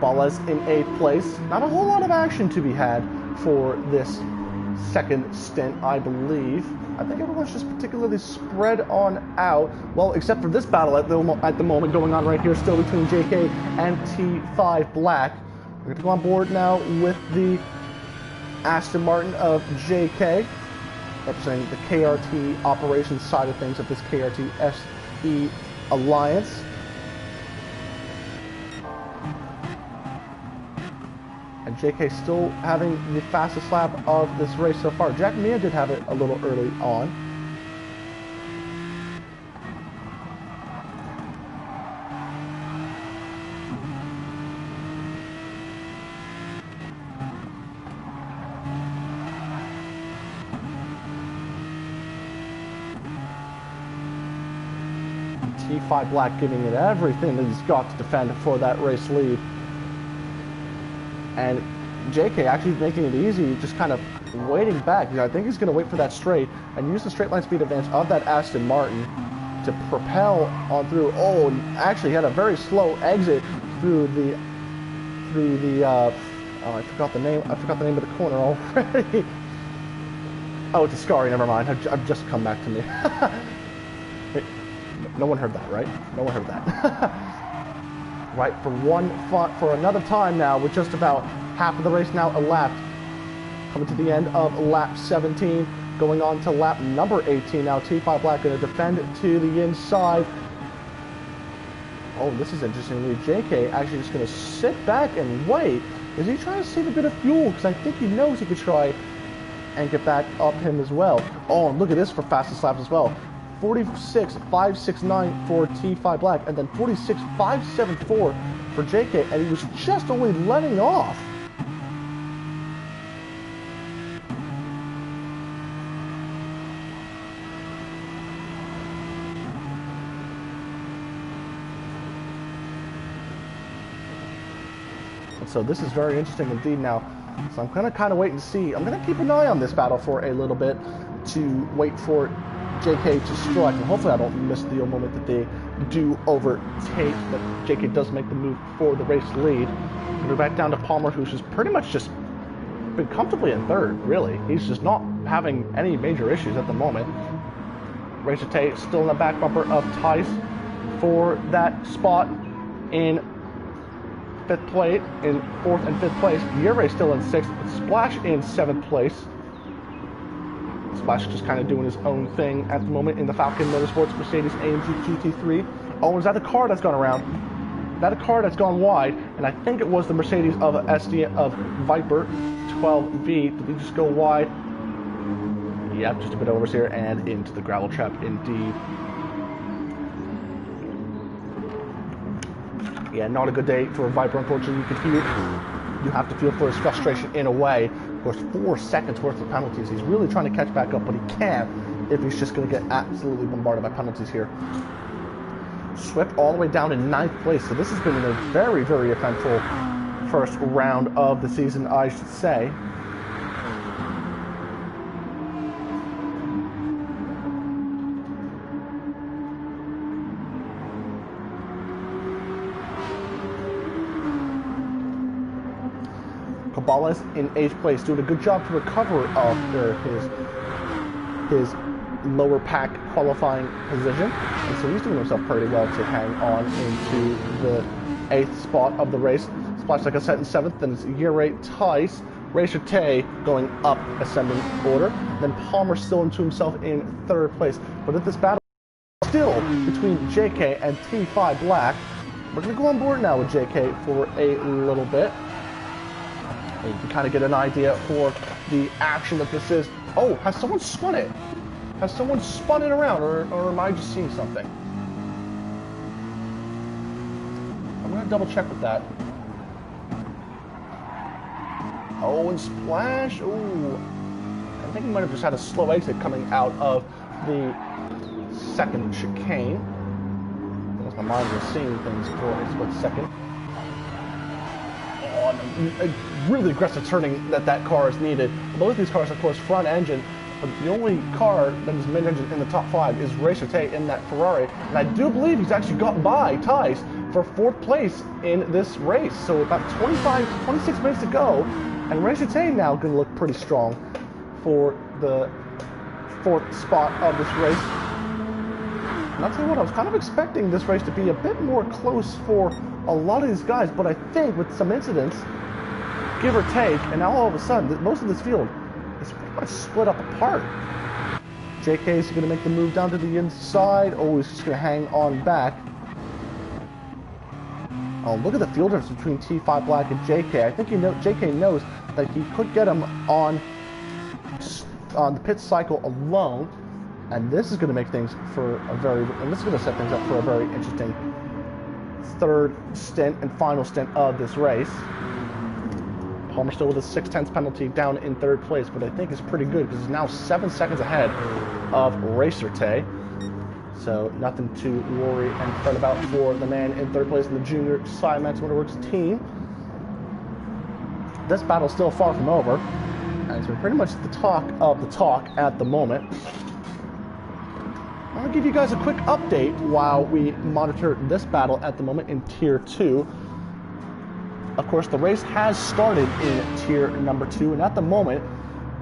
Cabales in eighth place. Not a whole lot of action to be had for this second stint, I believe. I think everyone's just particularly spread on out. Well, except for this battle at the moment going on right here, still between JK and T5 Black. We're going to go on board now with the Aston Martin of JK, representing the KRT operations side of things of this KRT SE Alliance. And JK still having the fastest lap of this race so far. Jack Mia did have it a little early on. T5 Black giving it everything that he's got to defend for that race lead. And JK actually making it easy, just kind of waiting back. I think he's going to wait for that straight and use the straight line speed advantage of that Aston Martin to propel on through. Oh, and actually had a very slow exit through the oh, I forgot the name of the corner already. Oh, it's a Ascari, never mind. I've just come back to me. No one heard that, right? No one heard that. Right, for another time now, with just about half of the race now elapsed. Coming to the end of lap 17, going on to lap number 18 now. T5 Black going to defend to the inside. Oh, this is interesting. JK actually just going to sit back and wait. Is he trying to save a bit of fuel? Because I think he knows he could try and get back up him as well. Oh, and look at this for fastest laps as well. 46.569 for T5 Black, and then 46.574 for JK, and he was just only letting off. And so this is very interesting indeed now. So I'm going to kind of wait and see. I'm going to keep an eye on this battle for a little bit to wait for JK to strike, and hopefully I don't miss the moment that they do overtake, but JK does make the move for the race lead. And we're back down to Palmer, who's just pretty much just been comfortably in third, really. He's just not having any major issues at the moment. Racer Tay still in the back bumper of Tice for that spot in fifth place, in fourth and fifth place. Ure still in sixth, Splash in seventh place. Splash just kind of doing his own thing at the moment in the Falcon Motorsports Mercedes AMG GT3. Oh, is that the car that's gone around? Is that a car that's gone wide? And I think it was the Mercedes of Viper 12V. Did we just go wide? Yep, just a bit over here and into the gravel trap indeed. Yeah, not a good day for Viper, unfortunately. You can hear, you have to feel for his frustration in a way. Of course, 4 seconds worth of penalties. He's really trying to catch back up, but he can't if he's just going to get absolutely bombarded by penalties here. Swept all the way down in 9th place, so this has been a very, very eventful first round of the season, I should say. Cabales in 8th place, doing a good job to recover after his lower pack qualifying position, and so he's doing himself pretty well to hang on into the 8th spot of the race. Splash like I said in 7th, then it's Yuri Tice, Racer Tay going up ascending order, then Palmer still into himself in 3rd place. But at this battle still between JK and T5 Black, we're going to go on board now with JK for a little bit. And you can kind of get an idea for the action that this is. Oh, has someone spun it? Has someone spun it around, or am I just seeing something? I'm going to double check with that. Oh, and splash. Ooh. I think he might have just had a slow exit coming out of the 2nd chicane. Unless my mind was seeing things for a split second. Oh, a really aggressive turning that car is needed. Both these cars, of course, front engine. But the only car that is mid-engine in the top 5 is Racer Tay in that Ferrari. And I do believe he's actually got by Tice for 4th place in this race. So about 26 minutes to go. And Racer Tay now going to look pretty strong for the 4th spot of this race. And I'll tell you what, I was kind of expecting this race to be a bit more close for a lot of these guys. But I think with some incidents, give or take, and now all of a sudden, most of this field is pretty much split up apart. JK is going to make the move down to the inside. Oh, he's just going to hang on back. Oh, look at the field difference between T5 Black and JK. I think JK knows that he could get him on the pit cycle alone, and this is going to make things for this is going to set things up for a very interesting 3rd stint and final stint of this race. Palmer still with a 6/10 penalty down in 3rd place, but I think it's pretty good because he's now 7 seconds ahead of Racer Tay. So nothing to worry and fret about for the man in 3rd place in the junior Cymax Motorworks team. This battle's still far from over, and it's been pretty much the talk of the talk at the moment. I'll give you guys a quick update while we monitor this battle at the moment in Tier 2. Of course, the race has started in Tier number 2, and at the moment,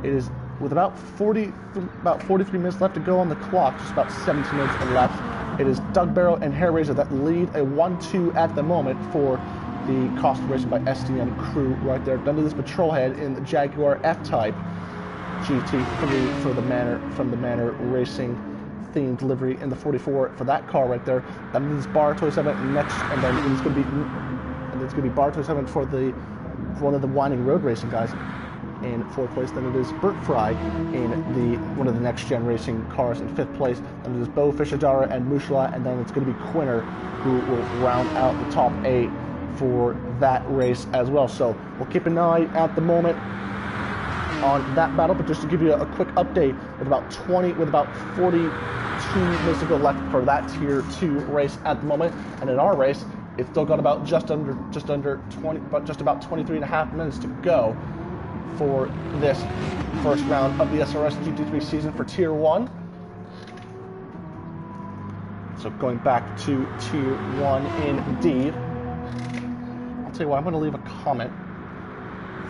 it is with about 43 minutes left to go on the clock, just about 17 minutes left. It is Doug Barrow and Hair Razor that lead a 1-2 at the moment for the Costa Racing by SDM crew right there. Done to this patrol head in the Jaguar F-Type GT3 from the Manor Racing themed livery in the 44 for that car right there. That means Bar 27 next, and then it's going to be. It's going to be Bar 27 for one of the Winding Road Racing guys in 4th place. Then it is Burt Fry in one of the next gen racing cars in 5th place. Then it is Bo Fishadara and Mushala, and then it's going to be Quinner who will round out the top 8 for that race as well. So we'll keep an eye at the moment on that battle. But just to give you a quick update, with about 42 minutes to go left for that Tier 2 race at the moment, and in our race, it's still got about just about 23 and a half minutes to go for this first round of the SRS GT3 season for Tier 1. So going back to Tier 1 indeed. I'll tell you what, I'm going to leave a comment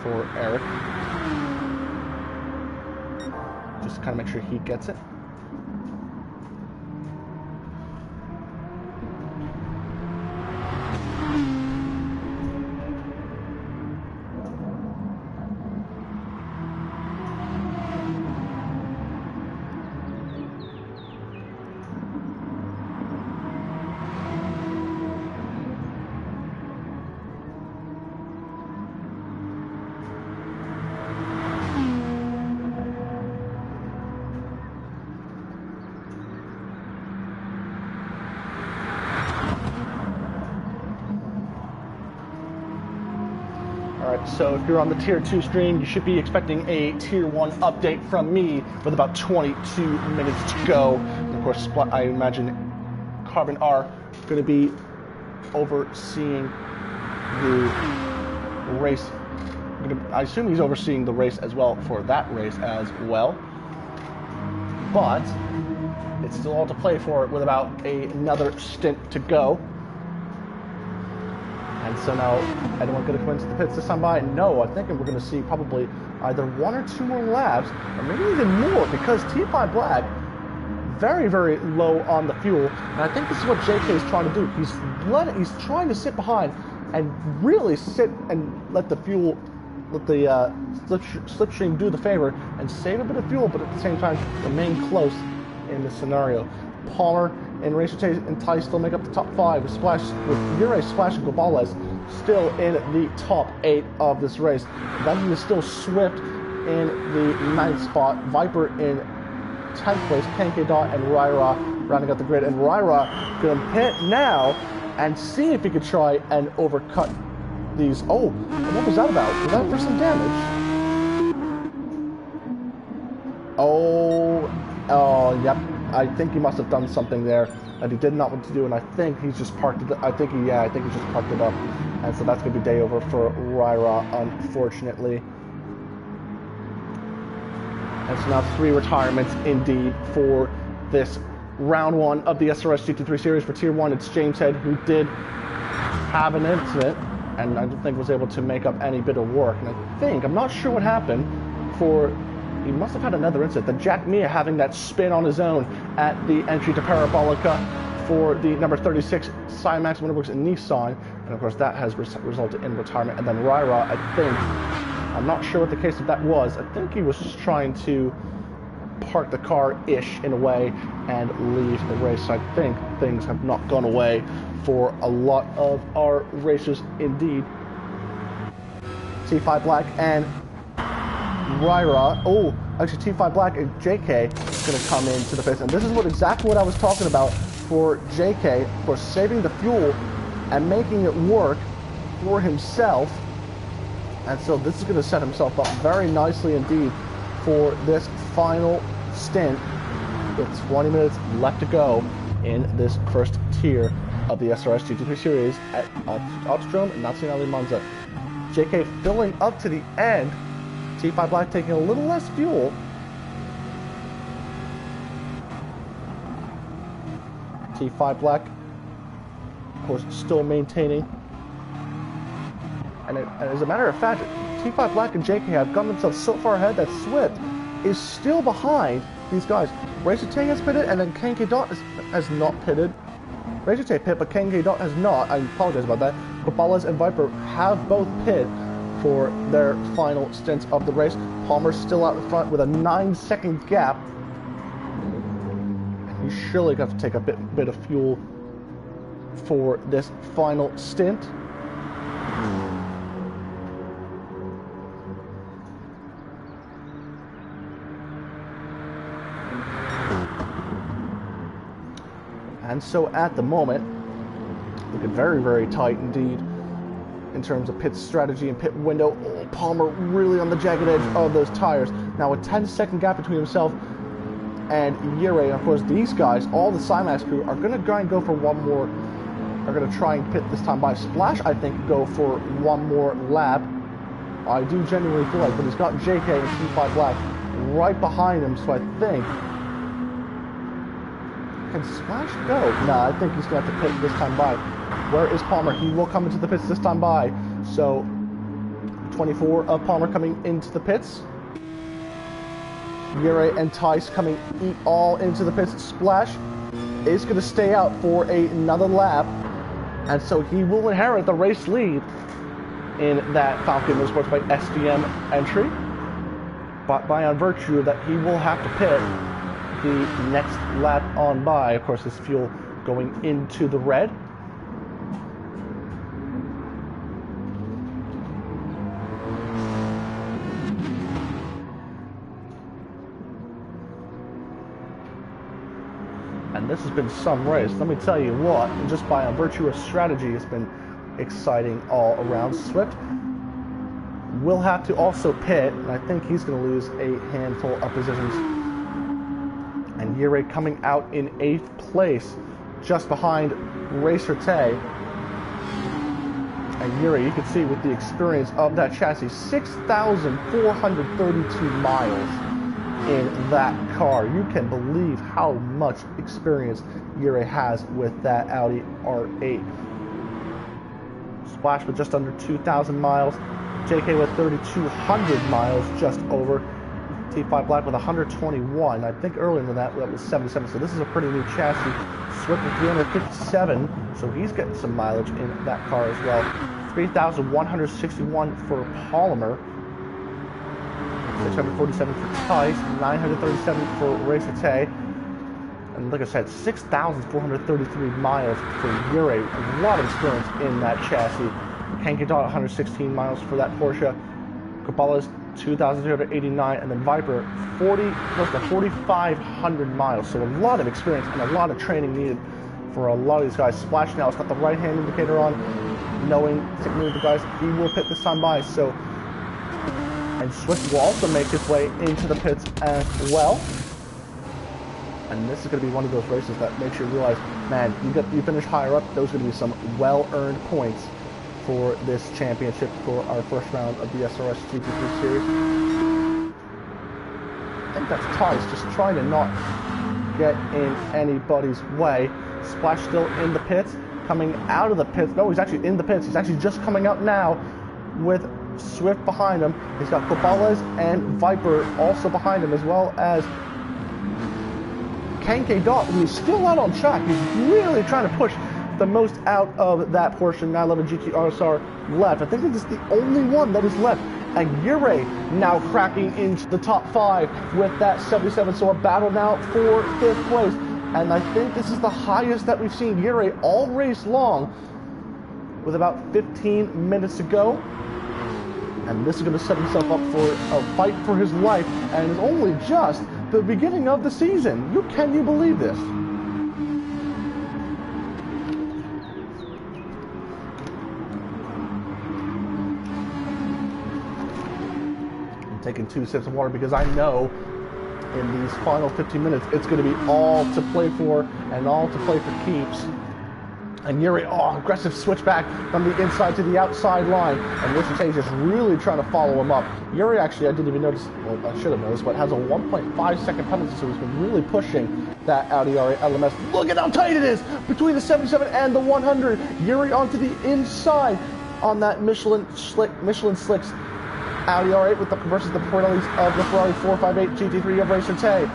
for Eric. Just to kind of make sure he gets it. Alright, so if you're on the Tier 2 stream, you should be expecting a Tier 1 update from me with about 22 minutes to go. And of course, I imagine Carbon R going to be overseeing the race. I assume he's overseeing the race as well for that race as well. But it's still all to play for with about another stint to go. And so now, anyone going to come into the pits this time by? No, I think we're going to see probably either 1 or 2 more laps, or maybe even more, because T5 Black, very, very low on the fuel. And I think this is what JK is trying to do. He's trying to sit behind and really sit and let the fuel, let the slipstream do the favor and save a bit of fuel, but at the same time remain close in this scenario. Palmer and Racer and Ty still make up the top 5 with Ure, Splash, and Gobales still in the top 8 of this race. Then is still Swift in the 9th spot, Viper in 10th place, Kenke Dot and Ryra rounding out the grid. And Ryra going to pit now and see if he could try and overcut these. Oh, what was that about? Was that for some damage? Oh, yep. I think he must have done something there that he did not want to do, and I think he's just parked it. I think he just parked it up, and so that's going to be day over for Ryra, unfortunately. And so now 3 retirements indeed for this round 1 of the SRS GT3 series. For Tier 1, it's James Head, who did have an incident, and I don't think was able to make up any bit of work. And I'm not sure what happened for. He must have had another incident. The Jack Mia having that spin on his own at the entry to Parabolica for the number 36 Cymax Motorworks and Nissan. And of course that has resulted in retirement. And then Ryra, I'm not sure what the case of that was. I think he was just trying to park the car-ish in a way and leave the race. So I think things have not gone away for a lot of our racers indeed. T5 Black and Ryra, actually T5 Black and JK is going to come into the pits, and this is exactly what I was talking about for JK, for saving the fuel and making it work for himself. And so this is going to set himself up very nicely indeed for this final stint with 20 minutes left to go in this first tier of the SRS GT3 series at Autodrome Nazionale Monza. JK filling up to the end. T5 Black taking a little less fuel. T5 Black, of course, still maintaining. And as a matter of fact, T5 Black and JK have gotten themselves so far ahead that Swift is still behind these guys. Racer Tay has pitted, and then Kenke Dot has not pitted. Racer Tay pit, but Kenke Dot has not. I apologize about that. Gobales and Viper have both pit for their final stints of the race. Palmer's still out in front with a 9-second gap. He's surely got to take a bit of fuel for this final stint. And so at the moment, looking very, very tight indeed in terms of pit strategy and pit window. Oh, Palmer really on the jagged edge of those tires. Now a 10-second gap between himself and Ure. And of course these guys, all the Cymax crew, are going to try and go for one more, are going to try and pit this time by. Splash, I think, go for one more lap. I do genuinely feel like, but he's got JK and T5 Black right behind him, so I think... Can Splash go? No, I think he's going to have to pit this time by. Where is Palmer? He will come into the pits this time by. So, 24 of Palmer coming into the pits. Ure and Tice coming all into the pits. Splash is going to stay out for another lap. And so he will inherit the race lead in that Falcon Motorsports by SDM entry. But by on virtue that he will have to pit the next lap on by. Of course, his fuel going into the red. And this has been some race. Let me tell you what, just by a virtue of strategy, it's been exciting all around. Swift will have to also pit, and I think he's going to lose a handful of positions. And Yuri coming out in 8th place, just behind Racer Tay. And Yuri, you can see with the experience of that chassis, 6,432 miles in that car. You can believe how much experience Yuri has with that Audi R8. Splash with just under 2,000 miles. JK with 3,200 miles, just over. T5 Black with 121. I think earlier than that was 77. So this is a pretty new chassis. Swift with 357. So he's getting some mileage in that car as well. 3,161 for Polymer. 647 for Tice. 937 for Racer Tay. And like I said, 6,433 miles for Yuri. A lot of experience in that chassis. Kanki Dot 116 miles for that Porsche. Cabala's 2,389, and then Viper close to 4,500 miles. So a lot of experience and a lot of training needed for a lot of these guys. Splash now has got the right hand indicator on, knowing the guys he will pit this time by. So, and Swift will also make his way into the pits as well. And this is going to be one of those races that makes you realize, man, you finish higher up, those are going to be some well-earned points for this championship for our first round of the SRS GT3 series. I think that's Tice, just trying to not get in anybody's way. Splash still in the pits, coming out of the pits. No, he's actually in the pits. He's actually just coming out now with Swift behind him. He's got Cabales and Viper also behind him, as well as Kanki Dot, who's still out on track. He's really trying to push the most out of that Porsche 911 GT RSR left. I think this is the only one that is left. And Yuri now cracking into the top 5 with that 77. So a battle now for 5th place. And I think this is the highest that we've seen Yuri all race long, with about 15 minutes to go. And this is going to set himself up for a fight for his life. And it's only just the beginning of the season. Can you believe this? Taking 2 sips of water because I know in these final 15 minutes it's going to be all to play for and all to play for keeps. And Yuri, aggressive switchback from the inside to the outside line, and Richard Tay just really trying to follow him up. Yuri actually, I didn't even notice, well, I should have noticed, but has a 1.5 second penalty, so he's been really pushing that Audi R8 LMS. Look at how tight it is between the 77 and the 100. Yuri onto the inside on that Michelin Slicks Audi R8 versus the Pirellis of the Ferrari 458 GT3 of Racer Tay.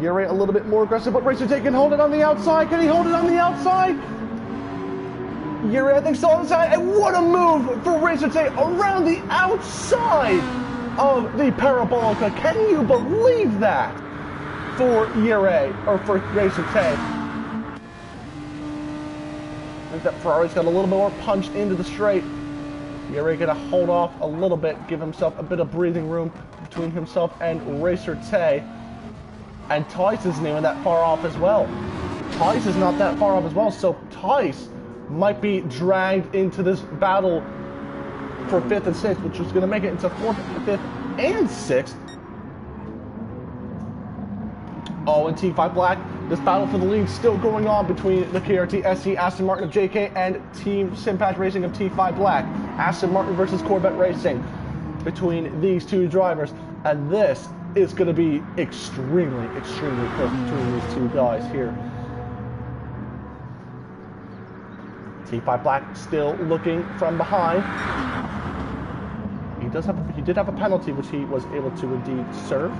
Yuri a little bit more aggressive, but Racer Tay can hold it on the outside. Can he hold it on the outside? Yuri, I think, still on the side. And what a move for Racer Tay around the outside of the Parabolica. Can you believe that for Yuri, or for Racer Tay? I think that Ferrari's got a little bit more punch into the straight. Yuri gonna hold off a little bit, give himself a bit of breathing room between himself and Racer Tay. And Tice isn't even that far off as well. Tice is not that far off as well, so Tice might be dragged into this battle for 5th and 6th, which is going to make it into 4th, 5th, and 6th. Oh, and T5 Black, this battle for the lead still going on between the KRT SE Aston Martin of JK and Team Simpath Racing of T5 Black. Aston Martin versus Corvette Racing between these two drivers. And this is going to be extremely, extremely close between these two guys here. T5 Black still looking from behind. He did have a penalty, which he was able to indeed serve.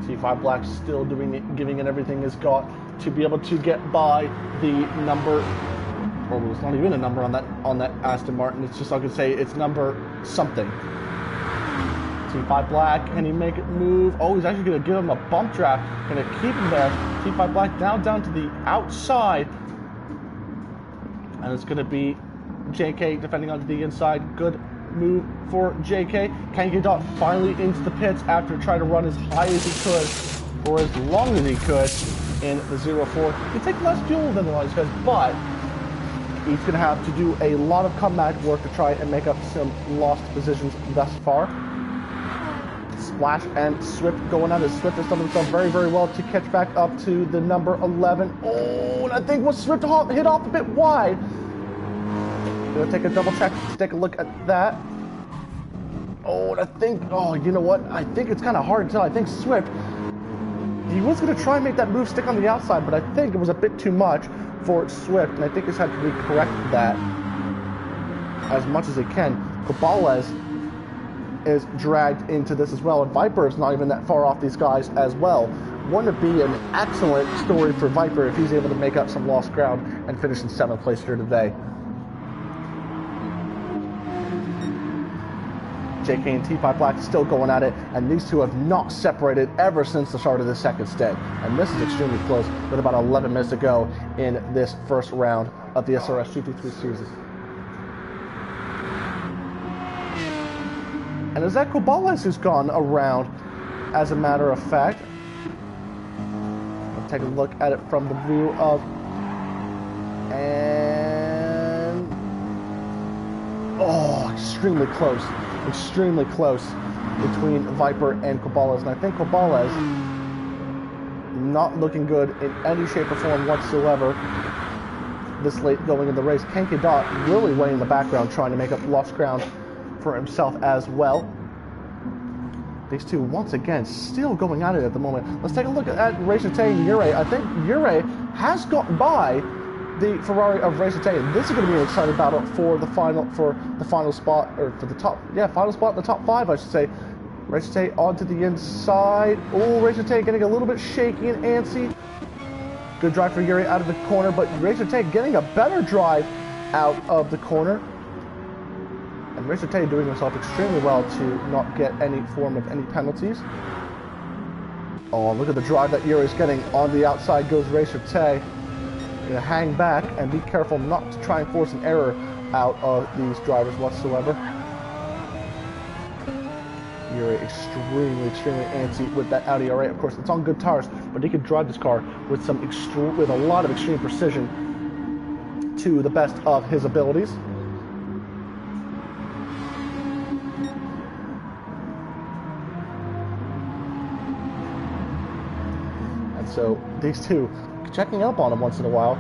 T5 Black still giving it everything he's got to be able to get by the number, well, there's not even a number on that Aston Martin. It's just, I could say it's number something. T5 Black, can he make it move? Oh, he's actually going to give him a bump draft. Going to keep him there. T5 Black down to the outside. And it's going to be JK defending onto the inside. Good move for JK. Kangi Dot finally into the pits after trying to run as high as he could for as long as he could in the 0-4. He takes less fuel than the line guys, but he's going to have to do a lot of comeback work to try and make up some lost positions thus far. Splash and Swift going at it. Swift has done himself very, very well to catch back up to the number 11. Oh, and I think what Swift hit off a bit wide. Gonna take a double check to take a look at that. Oh, and I think, oh, you know what? I think it's kind of hard to tell. I think Swift, he was going to try and make that move stick on the outside, but I think it was a bit too much for Swift, and I think he's had to correct that as much as he can. Cabales is dragged into this as well, and Viper is not even that far off these guys as well. Wouldn't it be an excellent story for Viper if he's able to make up some lost ground and finish in 7th place here today? JK and T5 Black still going at it, and these two have not separated ever since the start of the second stint. And this is extremely close with about 11 minutes to go in this first round of the SRS GT3 season. And as that Cabales has gone around, as a matter of fact, I'll take a look at it from the view of, and oh, extremely close between Viper and Cabales. And I think Cabales not looking good in any shape or form whatsoever this late going in the race. Kanki Dot really way in the background trying to make up lost ground for himself as well. These two once again still going at it at the moment. Let's take a look at Racete and Ure. I think Ure has gotten by the Ferrari of Racete, and this is going to be an exciting battle for the final spot, or for the top, final spot in the top 5, I should say. Racete onto the inside. Oh, Racete getting a little bit shaky and antsy. Good drive for Ure out of the corner, but Racete getting a better drive out of the corner. And Racete doing himself extremely well to not get any form of any penalties. Oh, look at the drive that Ure is getting. On the outside goes Racete. Gonna hang back and be careful not to try and force an error out of these drivers whatsoever. Ure extremely antsy with that Audi R8. Of course, it's on good tires, but he could drive this car with with a lot of extreme precision to the best of his abilities. And so these two checking up on him once in a while,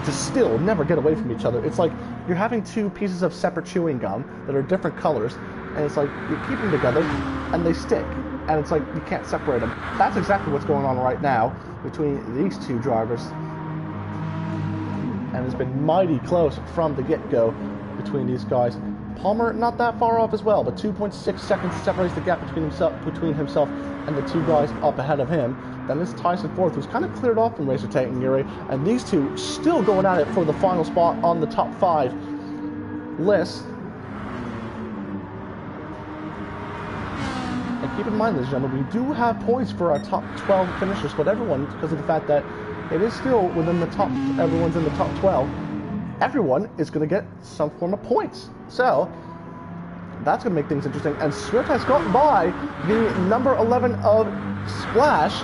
just still never get away from each other. It's like you're having two pieces of separate chewing gum that are different colors, and it's like you keep them together and they stick, and it's like you can't separate them. That's exactly what's going on right now between these two drivers, and it's been mighty close from the get-go between these guys. Palmer not that far off as well, but 2.6 seconds separates the gap between himself and the two guys up ahead of him. Then it's Tyson Fourth, who's kind of cleared off from Racete and Ure, and these two still going at it for the final spot on the top 5 list. And keep in mind, ladies and gentlemen, we do have points for our top 12 finishers, but everyone, because of the fact that it is still within the top, everyone's in the top 12, everyone is going to get some form of points. So that's going to make things interesting. And Swift has gotten by the number 11 of Splash.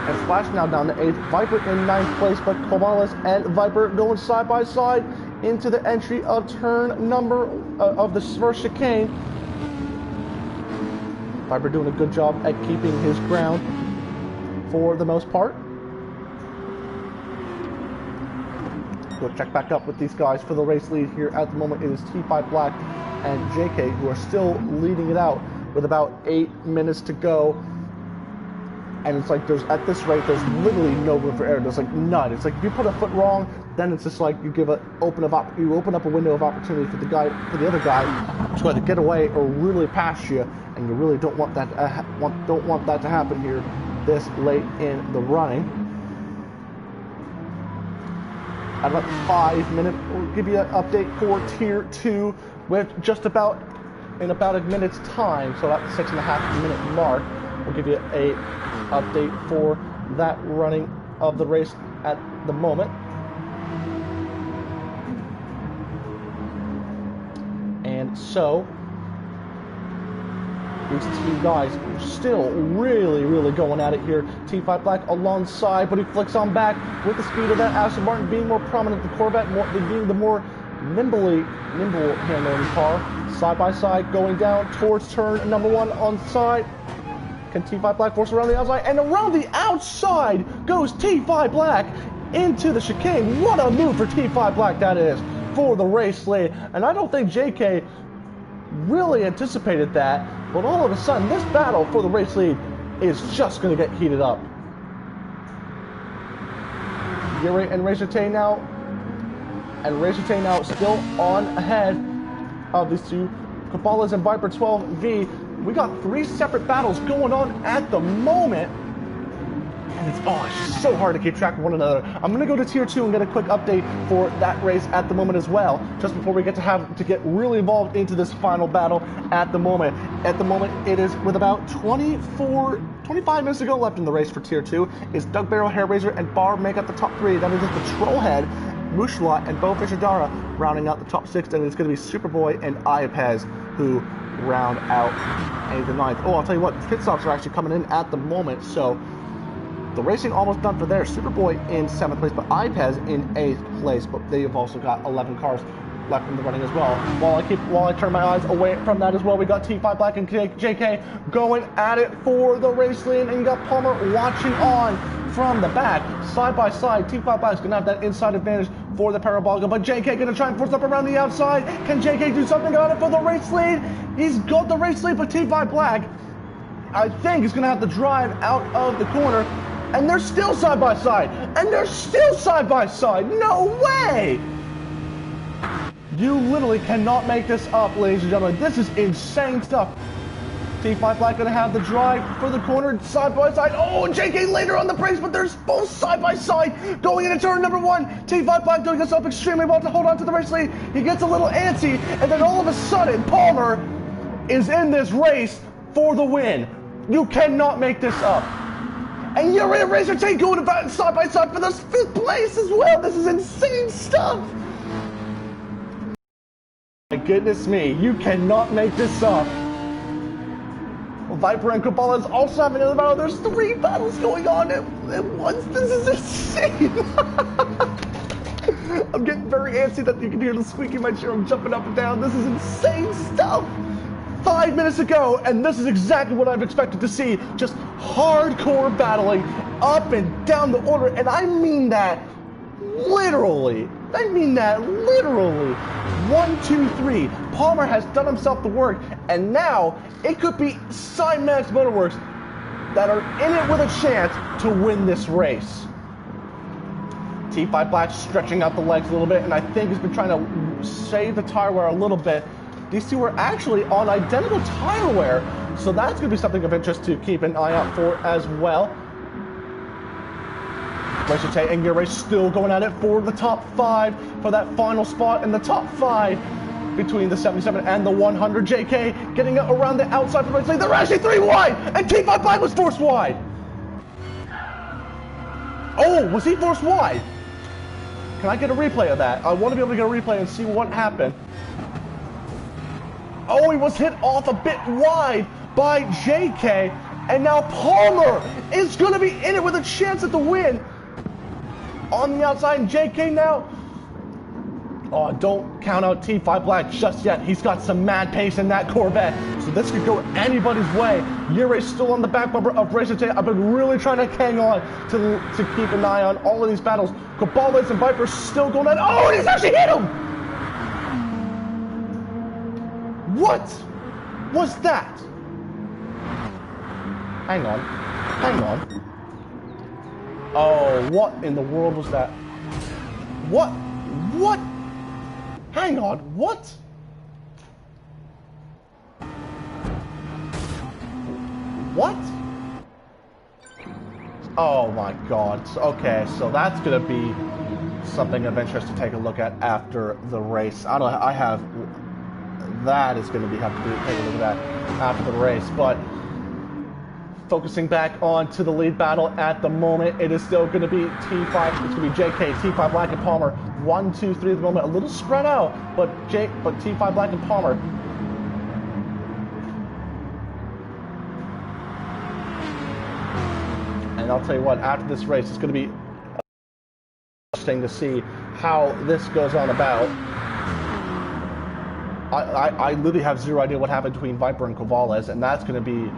And Splash now down to 8th. Viper in 9th place, but Cabales and Viper going side by side into the entry of turn number of the first chicane. Viper doing a good job at keeping his ground for the most part. We'll check back up with these guys for the race lead here at the moment. It is T5 Black and JK who are still leading it out with about 8 minutes to go. And it's like at this rate, there's literally no room for error. There's like none. It's like if you put a foot wrong, then it's just like you open up a window of opportunity for the other guy to try to get away or really pass you, and you really don't want that to happen here this late in the running. At about 5 minutes, we'll give you an update for Tier 2 with just about in about a minute's time, so at the 6.5 minute mark, we'll give you a update for that running of the race at the moment. And so these two guys are still really going at it here. T5 Black alongside, but he flicks on back with the speed of that Aston Martin being more prominent, the Corvette being the more nimble handling car. Side by side going down towards turn number 1 on side. Can T5 Black force around the outside? And around the outside goes T5 Black into the chicane. What a move for T5 Black that is for the race lead. And I don't think JK really anticipated that, but all of a sudden this battle for the race lead is just going to get heated up. Yuri and Razor Tay now, still on ahead of these two Cabela's and Viper 12V. We got 3 separate battles going on at the moment, and it's just so hard to keep track of one another. I'm going to go to Tier 2 and get a quick update for that race at the moment as well, just before we get to get really involved into this final battle at the moment. At the moment, it is with about 25 minutes to go left in the race for Tier 2, is Doug Barrel, Hair Razor, and Barb make up the top 3. That is just the Trollhead, Mushlot, and Bo Fishadara rounding out the top 6, and it's going to be Superboy and Iapez who round out the 9th. Oh, I'll tell you what, pit stops are actually coming in at the moment, so the racing almost done for there. Superboy in 7th place, but Iapez in 8th place, but they've also got 11 cars left in the running as well. While I turn my eyes away from that as well, we got T5 Black and JK going at it for the race lead, and you got Palmer watching on from the back, side by side. T5 Black's gonna have that inside advantage for the Parabolica, but JK gonna try and force up around the outside. Can JK do something about it for the race lead? He's got the race lead, but T5 Black, I think, is gonna have to drive out of the corner, and they're still side by side, No way! You literally cannot make this up, ladies and gentlemen. This is insane stuff. T5 Black gonna have the drive for the corner, side by side. Oh, JK later on the brakes, but they're both side by side going into turn number 1. T5 Black doing himself extremely well to hold on to the race lead. He gets a little antsy, and then all of a sudden, Palmer is in this race for the win. You cannot make this up. And you're in a Razor Tank going about side by side for the 5th place as well. This is insane stuff. My goodness me, you cannot make this up. Viper and Cabela's also having another battle. There's 3 battles going on at once. This is insane. I'm getting very antsy that you can hear the squeak in my chair. I'm jumping up and down. This is insane stuff. 5 minutes ago, and this is exactly what I've expected to see. Just hardcore battling up and down the order, and I mean that literally. 1, 2, 3. Palmer has done himself the work, and now it could be Cymax Motorworks that are in it with a chance to win this race. T5 Black stretching out the legs a little bit, and I think he's been trying to save the tire wear a little bit. These two are actually on identical tire wear, so that's going to be something of interest to keep an eye out for as well. Razor Tay and Gear still going at it for the top 5 for that final spot in the top 5 between the 77 and the 100. JK getting it around the outside for the race lead. They're actually 3 wide, and T5 Black was forced wide. Oh, was he forced wide? Can I get a replay of that? I want to be able to get a replay and see what happened. Oh, he was hit off a bit wide by JK, and now Palmer is going to be in it with a chance at the win. On the outside, and JK now. Oh, don't count out T5 Black just yet. He's got some mad pace in that Corvette, so this could go anybody's way. Yuri's still on the back bumper of Razor Tay. I've been really trying to hang on to keep an eye on all of these battles. Cabela's and Viper still going on. Oh, and he's actually hit him! What was that? Hang on. Oh, what in the world was that? What? Hang on, what? What? Oh my god. Okay, so that's gonna be something of interest to take a look at after the race. I have that is going to have to take a look at that after the race. But focusing back on to the lead battle at the moment, it is still going to be T5. It's going to be JK, T5 Black and Palmer. 1, 2, 3 at the moment. A little spread out, but T5 Black and Palmer. And I'll tell you what, after this race, it's going to be interesting to see how this goes on about. I literally have zero idea what happened between Viper and Kovales, and that's going to be...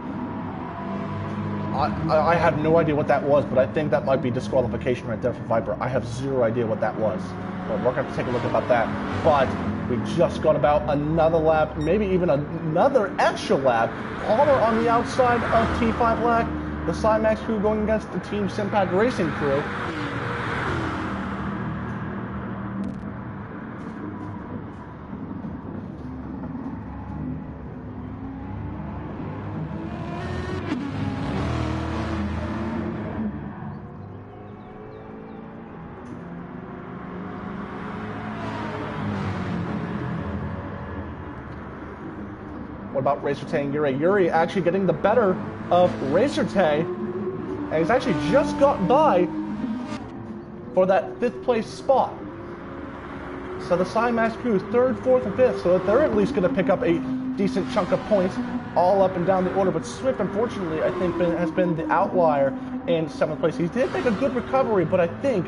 I have no idea what that was, but I think that might be disqualification right there for Viper. I have zero idea what that was. But we're going to have to take a look about that. But we just got about another lap, maybe even another extra lap. Palmer on the outside of T5 Black. The Cymax crew going against the Team Simpac Racing crew. What about Racer Tay and Yuri? Yuri actually getting the better of Racer Tay, and he's actually just got by for that 5th place spot. So the Cymax crew is 3rd, 4th, and 5th, so they're at least going to pick up a decent chunk of points all up and down the order. But Swift, unfortunately, I think has been the outlier in 7th place. He did make a good recovery, but I think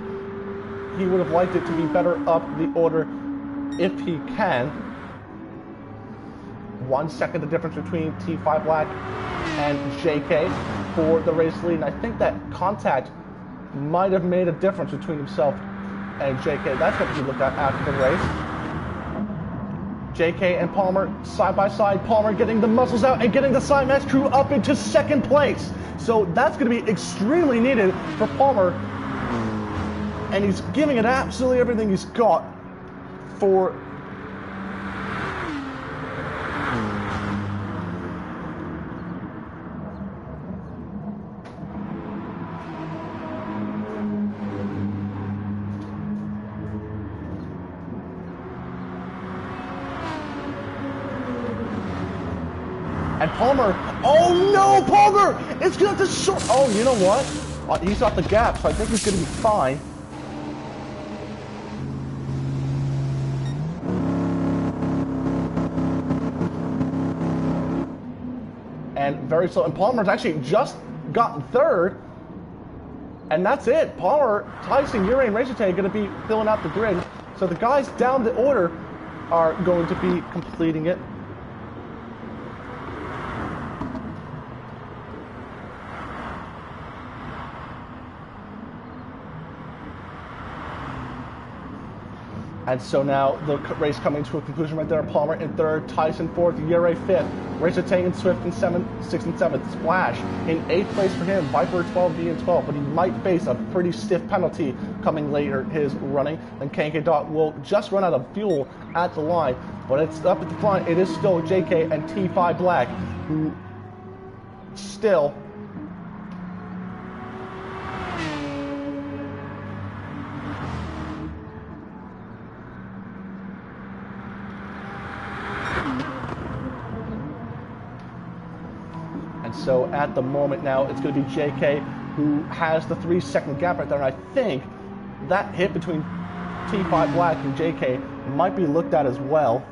he would have liked it to be better up the order if he can. 1 second the difference between T5 Black and JK for the race lead, and I think that contact might have made a difference between himself and JK. That's what we looked at after the race. JK and Palmer side by side. Palmer getting the muscles out and getting the Cymax crew up into 2nd place. So that's going to be extremely needed for Palmer, and he's giving it absolutely everything he's got for and Palmer, oh no, Palmer! It's going to short. Oh, you know what? He's off the gap, so I think he's going to be fine. And very slow. And Palmer's actually just gotten 3rd. And that's it. Palmer, Tyson, Yuri, and Racer Tay are going to be filling out the grid. So the guys down the order are going to be completing it. And so now the race coming to a conclusion right there. Palmer in 3rd, Tyson 4th, Yuri 5th, Racer Tay and Swift in 6th and 7th, Splash in 8th place for him, Viper 12, D and 12, but he might face a pretty stiff penalty coming later his running. And KK Dot will just run out of fuel at the line, but it's up at the front. It is still JK and T5 Black who still So at the moment now, it's going to be JK who has the 3-second gap right there. And I think that hit between T5 Black and JK might be looked at as well.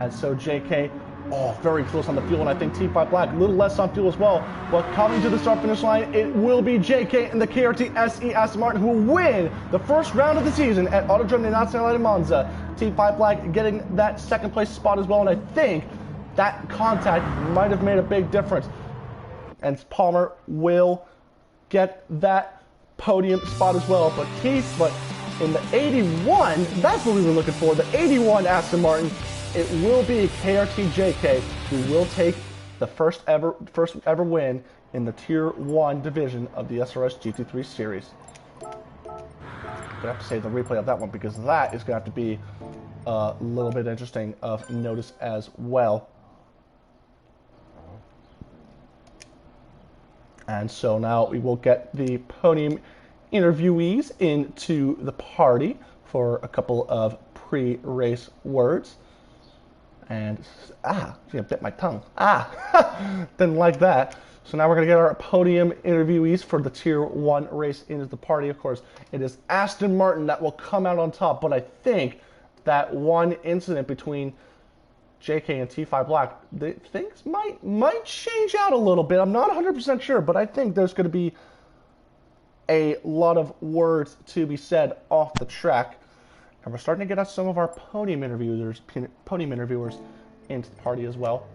And so JK, oh, very close on the fuel, and I think T5 Black a little less on fuel as well. But coming to the start-finish line, it will be JK and the KRT SE Aston Martin who will win the first round of the season at Autodrome Nazionale Monza. T5 Black getting that 2nd place spot as well, and I think that contact might have made a big difference. And Palmer will get that podium spot as well. But in the 81, that's what we were looking for, the 81 Aston Martin. It will be KRT JK who will take the first ever win in the Tier 1 division of the SRS GT3 series. Gonna have to save the replay of that one because that is gonna have to be a little bit interesting of notice as well. And so now we will get the podium interviewees into the party for a couple of pre-race words. And, she bit my tongue. Didn't like that. So now we're going to get our podium interviewees for the Tier 1 race into the party. Of course, it is Aston Martin that will come out on top, but I think that one incident between JK and T5 Black, things might change out a little bit. I'm not 100% sure, but I think there's going to be a lot of words to be said off the track. And we're starting to get us some of our podium interviewers into the party as well.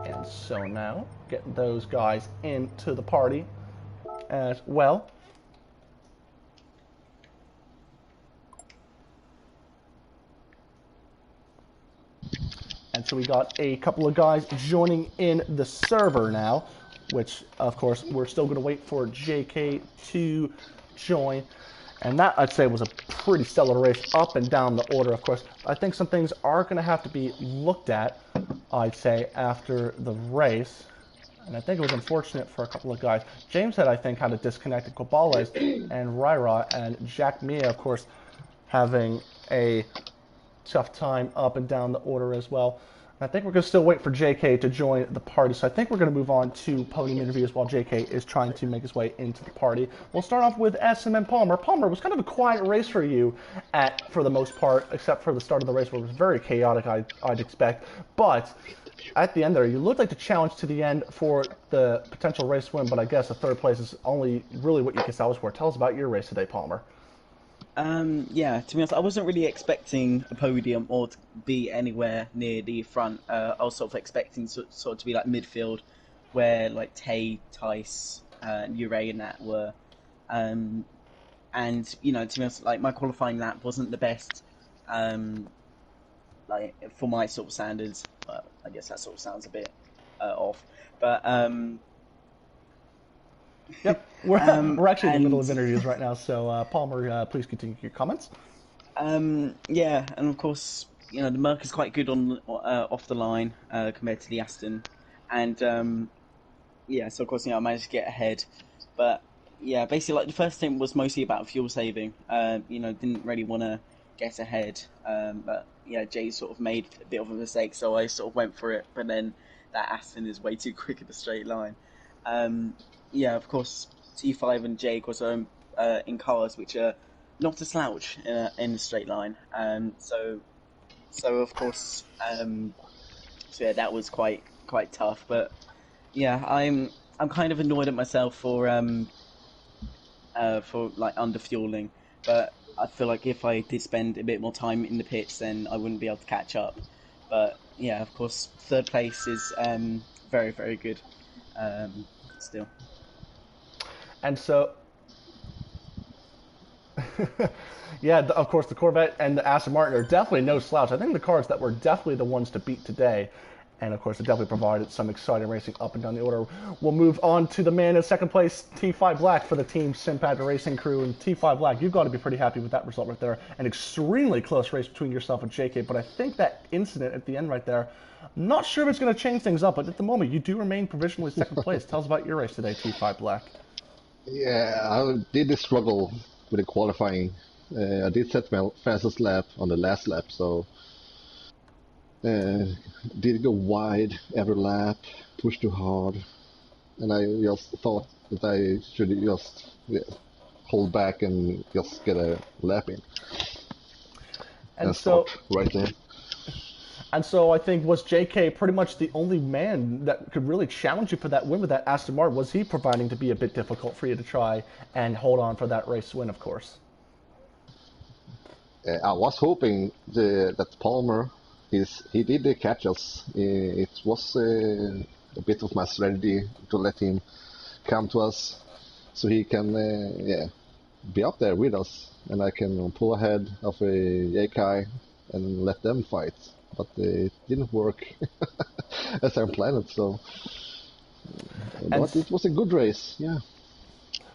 And so now, getting those guys into the party as well. And so we got a couple of guys joining in the server now, which, of course, we're still going to wait for JK to join. And that, I'd say, was a pretty stellar race up and down the order, of course. I think some things are going to have to be looked at, I'd say, after the race. And I think it was unfortunate for a couple of guys. James had, I think, had a disconnected Cabales and Ryra, and Jack Mia, of course, having a tough time up and down the order as well. And I think we're going to still wait for JK to join the party. So I think we're going to move on to podium interviews while JK is trying to make his way into the party. We'll start off with SMN Palmer. Palmer, was kind of a quiet race for you for the most part, except for the start of the race where it was very chaotic, I'd expect. But at the end there, you looked like the challenge to the end for the potential race win, but I guess the third place is only really what you can salvage for. Tell us about your race today, Palmer. Yeah, to be honest, I wasn't really expecting a podium or to be anywhere near the front. I was sort of expecting sort of to be like midfield, where like Tay, Tice, Uray and that were. And, you know, to be honest, like my qualifying lap wasn't the best, like for my sort of standards. I guess that sort of sounds a bit off, but Yep, we're actually in the middle of interviews right now, so Palmer, please continue your comments. Yeah, and of course, you know, the Merc is quite good on off the line compared to the Aston, and yeah, so of course, you know, I managed to get ahead, but yeah, basically, like the first stint was mostly about fuel saving. You know, didn't really want to get ahead, but yeah, Jay sort of made a bit of a mistake, so I sort of went for it, but then that Aston is way too quick in the straight line. Yeah, of course, T5 and Jake was in cars which are not a slouch in the straight line. So of course, so yeah, that was quite tough. But yeah, I'm kind of annoyed at myself for like under fueling. But I feel like if I did spend a bit more time in the pits, then I wouldn't be able to catch up. But yeah, of course, third place is very, very good still. And so, yeah, of course, the Corvette and the Aston Martin are definitely no slouch. I think the cars that were definitely the ones to beat today. And, of course, it definitely provided some exciting racing up and down the order. We'll move on to the man in second place, T5 Black, for the Team Simpad Racing crew. And T5 Black, you've got to be pretty happy with that result right there. An extremely close race between yourself and JK. But I think that incident at the end right there, I'm not sure if it's going to change things up. But at the moment, you do remain provisionally second place. Tell us about your race today, T5 Black. Yeah, I did struggle with the qualifying. I did set my fastest lap on the last lap, so did go wide every lap, pushed too hard, and I just thought that I should just hold back and just get a lap in. And so right there. And so I think, was JK pretty much the only man that could really challenge you for that win with that Aston Martin? Was he providing to be a bit difficult for you to try and hold on for that race win, of course? I was hoping that Palmer, he did catch us. It was a bit of my strategy to let him come to us so he can be up there with us, and I can pull ahead of a JK and let them fight. But it didn't work as I planned, so But it was a good race, yeah.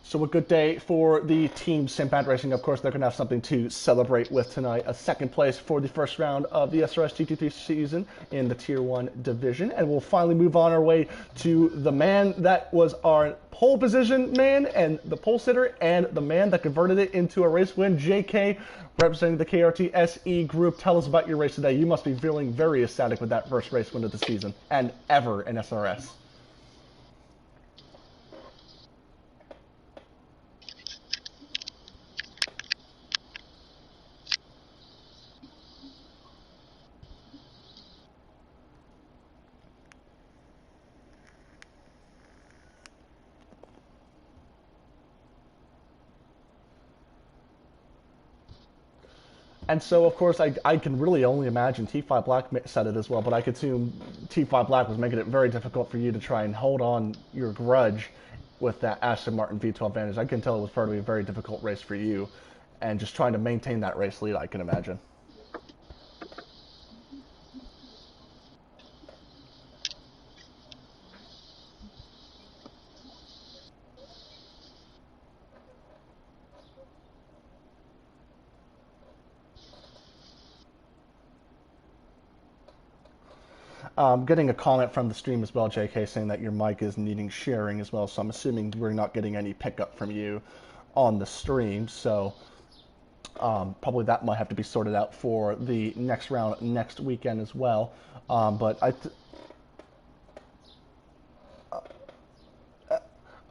So a good day for the team Sinbad Racing. Of course, they're going to have something to celebrate with tonight. A second place for the first round of the SRS GT3 season in the Tier 1 division. And we'll finally move on our way to the man that was our pole position man and the pole sitter and the man that converted it into a race win, JK, representing the KRT SE group. Tell us about your race today. You must be feeling very ecstatic with that first race win of the season and ever in SRS. And so, of course, I can really only imagine T5 Black said it as well, but I could assume T5 Black was making it very difficult for you to try and hold on your grudge with that Aston Martin V12 advantage. I can tell it was probably a very difficult race for you, and just trying to maintain that race lead, I can imagine. Getting a comment from the stream as well, JK, saying that your mic is needing sharing as well, so I'm assuming we're not getting any pickup from you on the stream, so probably that might have to be sorted out for the next round next weekend as well. But the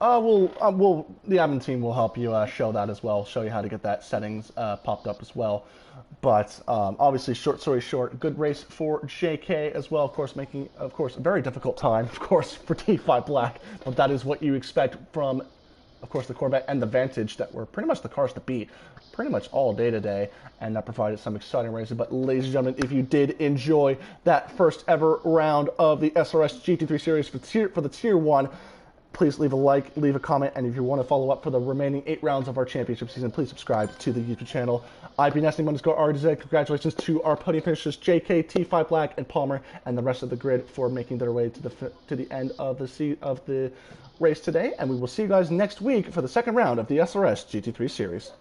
admin team will help you show that as well, show you how to get that settings popped up as well. But obviously, short story short, good race for JK as well. Of course, making a very difficult time, of course, for T5 Black. But that is what you expect from, of course, the Corvette and the Vantage that were pretty much the cars to beat pretty much all day today, and that provided some exciting racing. But ladies and gentlemen, if you did enjoy that first ever round of the SRS GT3 series for the Tier 1, please leave a like, leave a comment, and if you want to follow up for the remaining 8 rounds of our championship season, please subscribe to the YouTube channel. IPNesting_RZ, congratulations to our podium finishers JK, T5 Black, and Palmer, and the rest of the grid for making their way to the end of the race today. And we will see you guys next week for the second round of the SRS GT3 series.